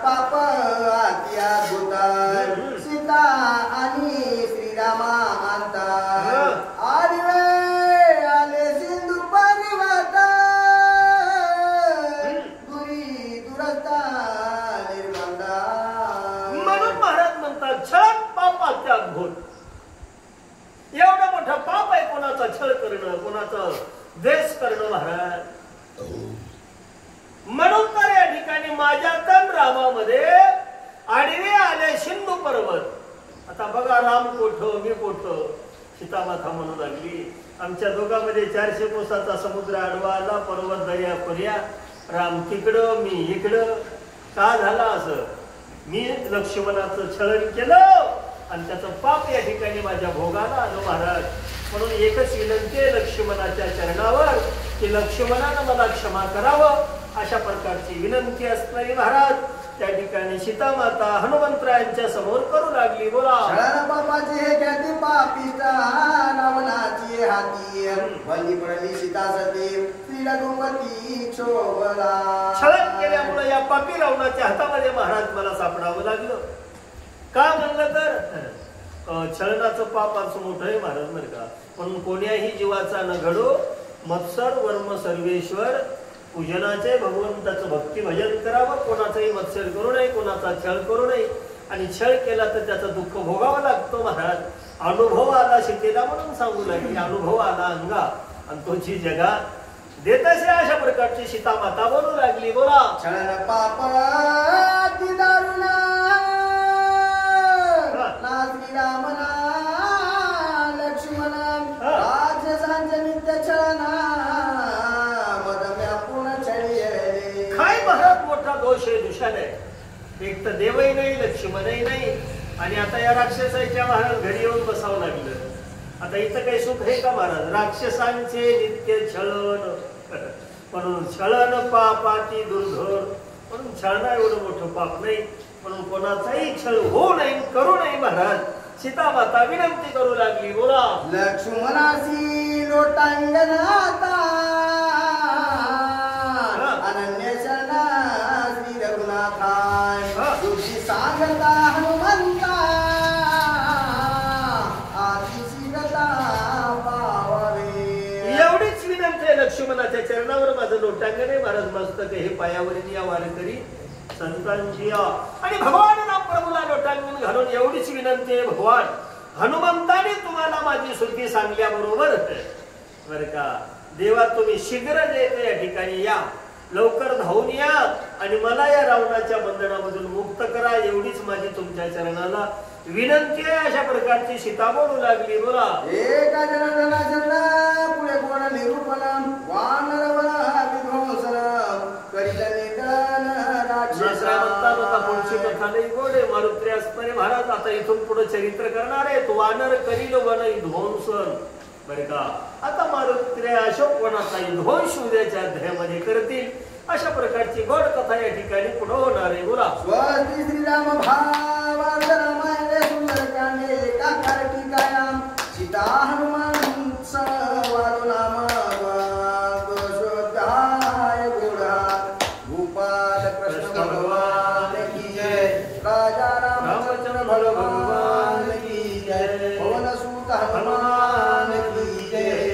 पाप आत्या भूता सीता आणि श्रीरामा अंता आदिवे आले सिंधू परिवाता दुरी दुरस्ता निर्बंधा. म्हणून महाराज म्हणतात क्षण पाप अत्याभूत. एवढा मोठा पाप आहे कोणाचा छळ करणं, कोणाचा द्वेष करणं महाराज. म्हणून तर या ठिकाणी माझ्या तन रामामध्ये आडवे आले सिंधू पर्वत. आता बघा राम कोठं मी कोठं, सीता माता म्हणू लागली. आमच्या दोघांमध्ये 400 कोसाचा समुद्र आडवा आला, पर्वत दर्या पर्या, राम तिकडं मी इकडं. का झाला असं? मी लक्ष्मणाचं छळण केलं आणि त्याचं पाप या ठिकाणी माझ्या भोगाला आलं महाराज. म्हणून एकच विनंती आहे लक्ष्मणाच्या चरणावर की लक्ष्मणानं मला क्षमा करावं. अशा प्रकारची विनंती असणारी महाराज त्या ठिकाणी सीता माता हनुमंतरायांच्या समोर करू लागली. बोला छळन पापाचे हे ख्याती पापिष्टा रावणाची हाती बंदी पडली सीता सती श्री रघुपती शोभला. छळण केल्यामुळे या पापी रावणाच्या हातामध्ये महाराज मला सापडावं लागलं. का म्हणलं तर छळनाचं पाप असं मोठं आहे महाराज बरं का. म्हणून कोण्याही जीवाचा न घडो मत्सर वर्म सर्वेश्वर, पूजनाचे भगवंताचं भक्ती भजन करावं, कोणाचाही मत्सर करू नये, कोणाचा छळ करू नये. आणि छळ केला तर त्याचं दुःख भोगावं लागतो महाराज. अनुभव आला सीतेला म्हणून सांगू लागली, अनुभव आला अंगा आणि तोची जगा देत असे. अशा प्रकारची सीता माता बोलू लागली. बोला छळन पाप अति दारुणा ना श्रीरामना लक्ष्मणा राजसांच्या नित्य छळना मदम्या पुन्हा छळी. काय महाराज मोठा दोष आहे, दूषण आहे. एक तर देवही नाही लक्ष्मणही नाही आणि आता या राक्षसाच्या महाराज घरी येऊन बसावं लागलं. आता इथं काही सुख आहे का महाराज? राक्षसांचे नित्य छळण, म्हणून छळण पापाची दुर्धर, म्हणून छळणं एवढं मोठं पाप नाही. म्हणून कोणाचाही छळ होऊ नये, करू नये महाराज. सीता माता विनंती करू लागली. बोला लक्ष्मणासी लोटांगणाता अनन्य शरणा श्री रघुनाथा तुझी सांगता हनुमंता आतिशीलता पावावे. एवढीच विनंती आहे लक्ष्मणाच्या चरणावर माझं लोटांगण आहे महाराज. मस्तक हे पायावरील या वारकरी संतांची आणि भगवान राम प्रभूला लोटांगण घालून एवढीच विनंती आहे. भगवान हनुमंताने तुम्हाला माझी सुद्धी सांगल्याबरोबर बर का देवा तुम्ही शीघ्र जे या ठिकाणी या, लवकर धावून या आणि मला या रावणाच्या बंधनामधून मुक्त करा. एवढीच माझी तुमच्या चरणाला विनंती आहे अशा प्रकारची सीता बोलू लागली. बोला. एका जनार्दनाचंद्र पुढे कोण निरूपण वानर वना विध्वंसन करीत निधन राक्षस. पुढची कथा नाही गोडे मारुत्री असणारे महाराज आता इथून पुढे चरित्र करणार आहे. तो वानर करील वन विध्वंसन. बरे का आता मारुत्री अशोक वनाचा विध्वंस उद्याच्या अध्यायामध्ये करतील अशा प्रकारची गोड कथा या ठिकाणी पुढे होणार आहे. बोला. स्वस्ति श्रीराम भावार्थ रामायणे सुंदरकांडे एकाकार टीकायाम सीता हनुमान संवाद नाम दोषोद्धाय गोडा गोपाल कृष्ण भगवान की जय. राजा रामचंद्र भगवान की जय. पवन सुत हनुमान की जय.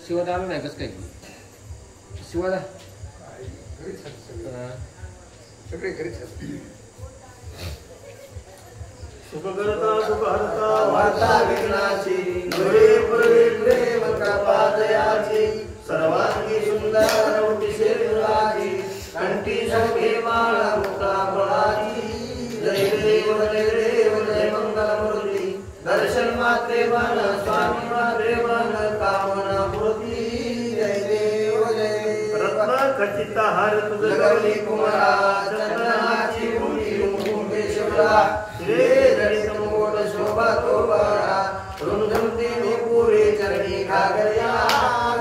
शिवादा आला नाही कसं काय शिवादा सगळे घरीच सुखकर्ता सुखहर्ता वार्ता विघ्नाची दुरे पुरे प्रेम कृपा दयाची सर्वांगी सुंदर उटिसे दुराची कंठी शोभे माळा मुक्ता फळाची. जय देव जय देव जय मंगलमूर्ती दर्शन मात्रे मन स्वामी मात्रे मन कामना मूर्ती. जय देव जय देव. रत्न खचित हार तुझ गवली कुमारा चंदनाची मुठी मुंडेश्वरा रे जडित मुकुट शोभा तो बरा रुंधुमती निपुरे चरणी घागर्या.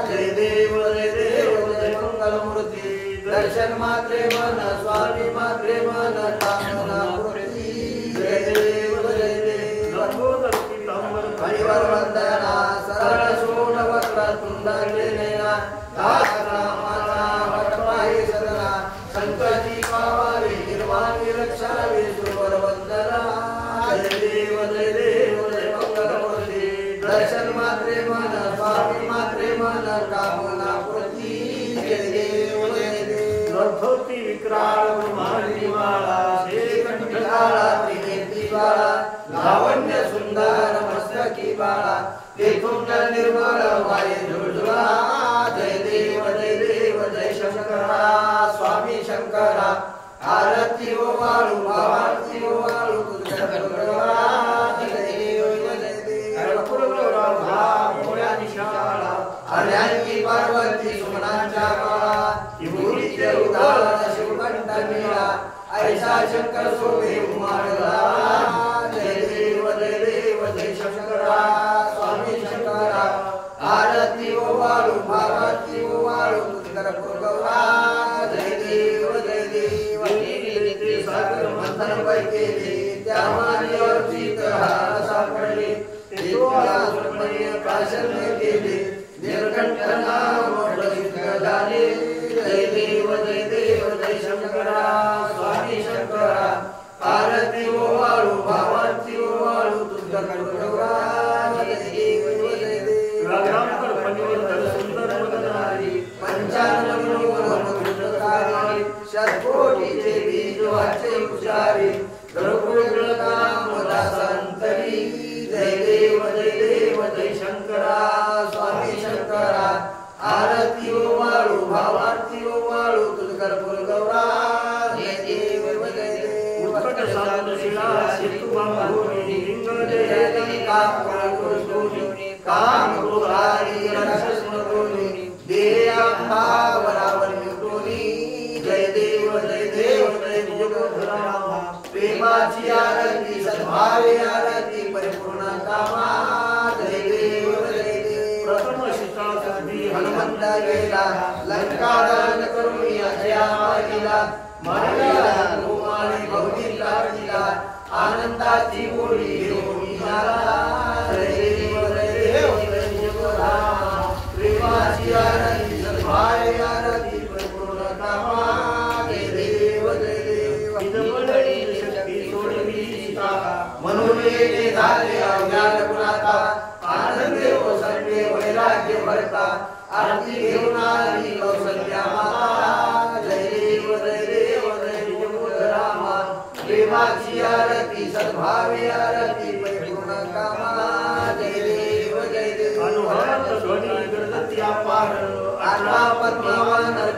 जय देव जय मंगलमूर्ती दर्शन मात्रे मन स्वामी मात्रे मन कामना मूर्ती. जय देव जय देव. हरिवर वंदना सरळ शोण वक्र तुंडले नैना दास रामाचा वटपाही सदना संकटी पावावे निर्वाणी रक्षावे सुरवर वंदना. जय देव जय मंगलमूर्ती दर्शन मात्रे मन स्वामी मात्रे मन कामना पूर्ती. जय देव जय देव. रथोती विक्राळ मांडी माळा श्रीकंठ काळा त्रिनेत्री बाळा लावण्य सुंदर मस्तकी बाळा तेथून निर्मळ वाये झुळझुळा. जय देव जय शंकरा स्वामी शंकरा आरती ओ वाळू आरती ओ वाळू तुझ्या भगवा. जय देव जय देव. कर्पूरगौरा भोळ्या निशाळा अनंती पार्वती सुमनांच्या बाळा विभूतीचे उदाहरण शिवकंठ नीळा ऐसा शंकर शोभे उमाळला. जय देव जय शंकरा स्वामी शंकरा आरती ओ वाळू भारती ओ वाळू तुझ्या भगवा. जय देव जय देव. सागर मंथन पैकेले त्या मानेवरती हार सापडले ते सुरमणीय काशन केले निर्घंट नाम प्रसिद्ध झाले. जय देव जय शंकरा स्वामी शंकरा आरती ओ वाळू भावांती ओ वाळू तुझ्या भगवा. जय देव जय देव. रामकर पणीवर सुंदर वदनारी पंचानन गुणकारी शतकोटीचे बीज वाचे उच्चारी रघुकुल काम दासांतरी. जय देव जय शंकरा स्वामी शंकरा आरती ओ वाळू भावारती ओ वाळू तुझकर गौरा. जय देव जय देव. उत्कट साधन शिला सेतु बांधूनी लिंग जयती काकुळकुळकुळी काम क्रोधारी राक्षस मृदुनी देया भावरावर युटोनी. जय देव जय निजोधरा प्रेमाची आरती सद्भावे आरती परिपूर्ण कामा. जय देव जय देव. प्रथम सीता सती हनुमंत गेला लंका दहन करून अजया मारिला मारिला गोमाने बहुजीला दिला आनंदाची बोली घेऊन आला. जय देव जय निजोधरा प्रेमाची आरती सद्भावे आरती परिपूर्ण कामा. जय देव जय देव. निजबळी शक्ती सोडवी सीता म्हणून येते झाले अज्ञान कुणाचा आनंदे ओसंडे वैराग्य भरता आरती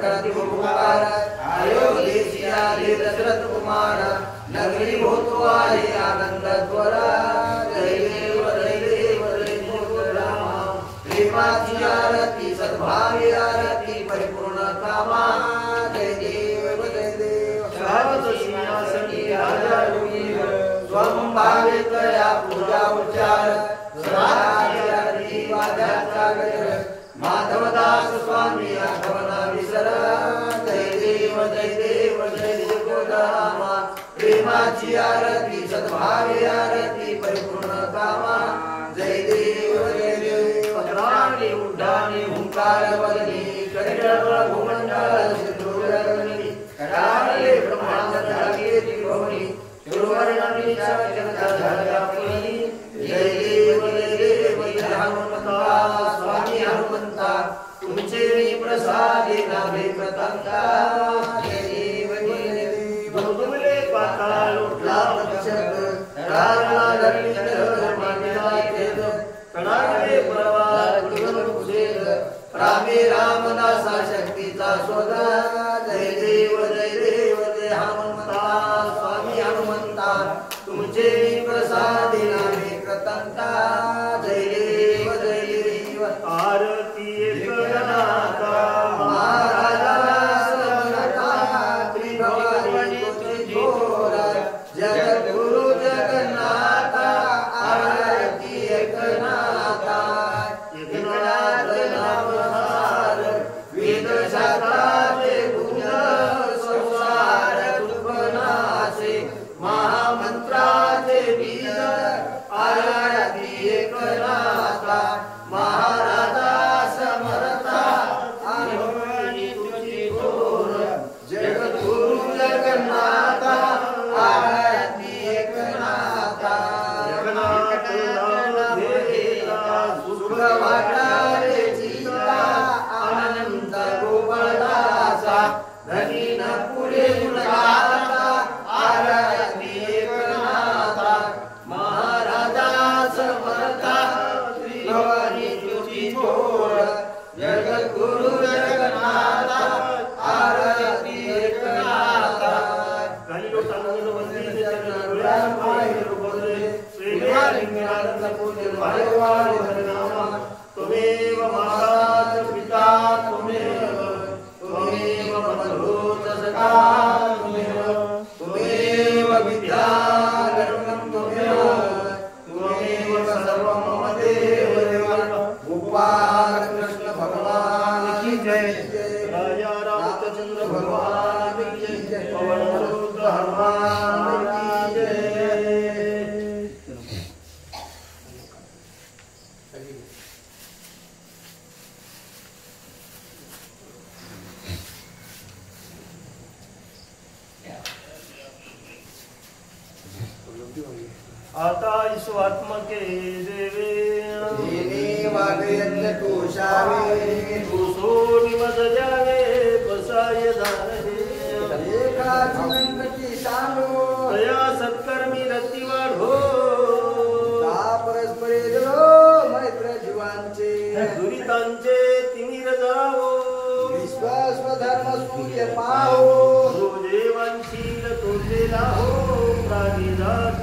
करतु पुकार अयोध्येसी आले दशरथ कुमार नगरी होतो आहे आनंद त्वरा जय देव जय देव जय देव रामा प्रेमाची आरती सद्भावी आरती परिपूर्ण कामा जय देव जय देव शाश्वत सिंहासनी राजा योगीर स्वम भावे कया पूजा उच्चार सदाची आरती वाद्याचा गजर माधवदास स्वामी आठवणा विसर जय देव जय देव जय देव रामा प्रेमाची आरती सद्भावी आरती परिपूर्ण कामा जय देव जय देव राणी उड्डाणी हुंकार वदनी करिडळ भूमंडळ सिंधुरगणी कराळे ब्रह्मांड धागे त्रिभुवनी तिरुवर्णनी जनता झाल्या पुरी जय देव जय हनुमंता स्वामी हनुमंता तुमचे मी प्रसादी नाभे प्रतांता जय देव जय देव दुर्गुले पाताळ उठला प्रचंड राजला धरणी धर मानला खेद कणागले प्रवाह कुलगुण कुसेद रामे रामदासा शक्तीचा शोधा जय देव जय हनुमंता स्वामी हनुमंता तुमचे प्रसादी नामे प्रतंता जय देव आरती एकनाथा महाराजा समर्था त्रिभुवनी तुझोर जगद्गुरु जगन्नाथा आरती एकनाथा एकनाथ नामसार वेद शास्त्राचे गुण संसार दुःखनाशे महामंत्राचे बीज आरती एकनाथा महाराजा समर्था आरती तुझी घोर जगद्गुरु जगन्नाथा आरती एकनाथा एकनाथ नाम घेता सुख वाटारे चिता आनंद गोपाळदासा धनी न पुढे गुणगाता आरती एकनाथा महाराजा समर्था त्रिभुवनी तुझी थोर जगद्गुरु जगन्नाथा आरती एकनाथा काही लोकांना वंदनीय चरण माहेर बोले श्रीलिंगानंद पूज्य भाईवाणी हरिनामा त्वमेव माता पिता त्वमेव बंधू सखा त्वमेव विद्याधर्मं त्वमेव सर्वं मम देव गोपाल कृष्ण भगवान की जय राजा रामचंद्र भगवान की जय पवन रुद्र हनुमान की जय आता ईश्वात्मके देवे देवी वागयज्ञ तोषावे सोनी मज द्यावे बसाय धारे एका चिंतकी सांगो तया सत्कर्मी रती वाढो ता परस्परे दिलो मैत्र जीवांचे दुरितांचे तिमिर जावो विश्वास व धर्म सूर्य पाहो जो देवांशील तोडलेला हो प्राणी जात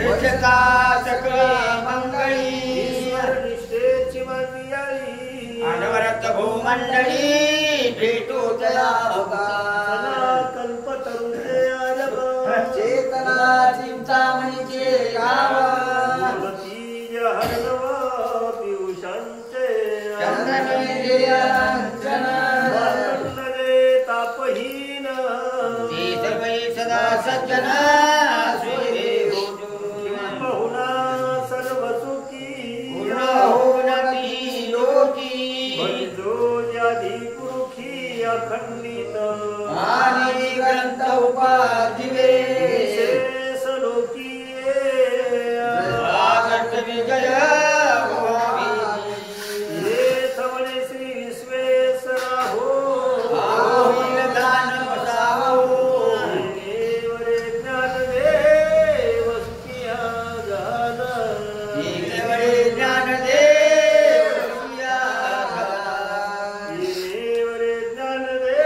वचका सकळ मंगळी ईश्वर निष्ठेची मांदियाळी अनवरत भूमंडळी भेटो तया सदा कल्प तरुणचे आजबा चेतना चिंतामणीचे गाव भगती हरदवा पियुषांचे चंदने अंजन मातंडले तापहीन ते सर्वे सदा सज्जन बहुना सर्व सुखी पूर्ण होती लोकी जो ज्याधी पुरुखी अखंडित आणि ग्रंथ उपाधिवे विशेष लोकी आगत विजय ये थवणे श्री विश्वेश्वरा हो होईल दान बसावो देवरे ज्ञान देव सुखिया गान देवरे ज्ञान देव देवरे ज्ञान देव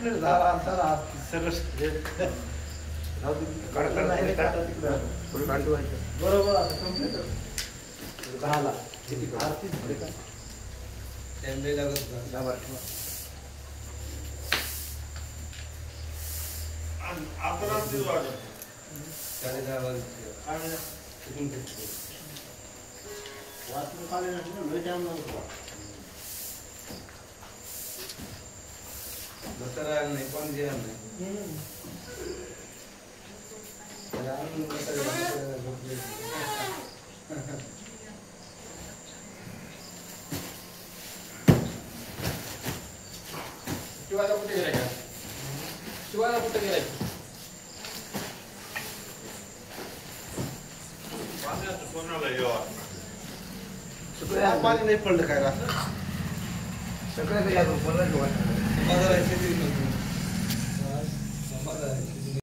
कंप्लीट झाला आता सरळ बरोबर आता कंप्लीट झाला नाही पण जे नाही शिवाला कुठे गेलाय का शिवाला कुठे गेलाय पाणी नाही पडलं काय सगळ्या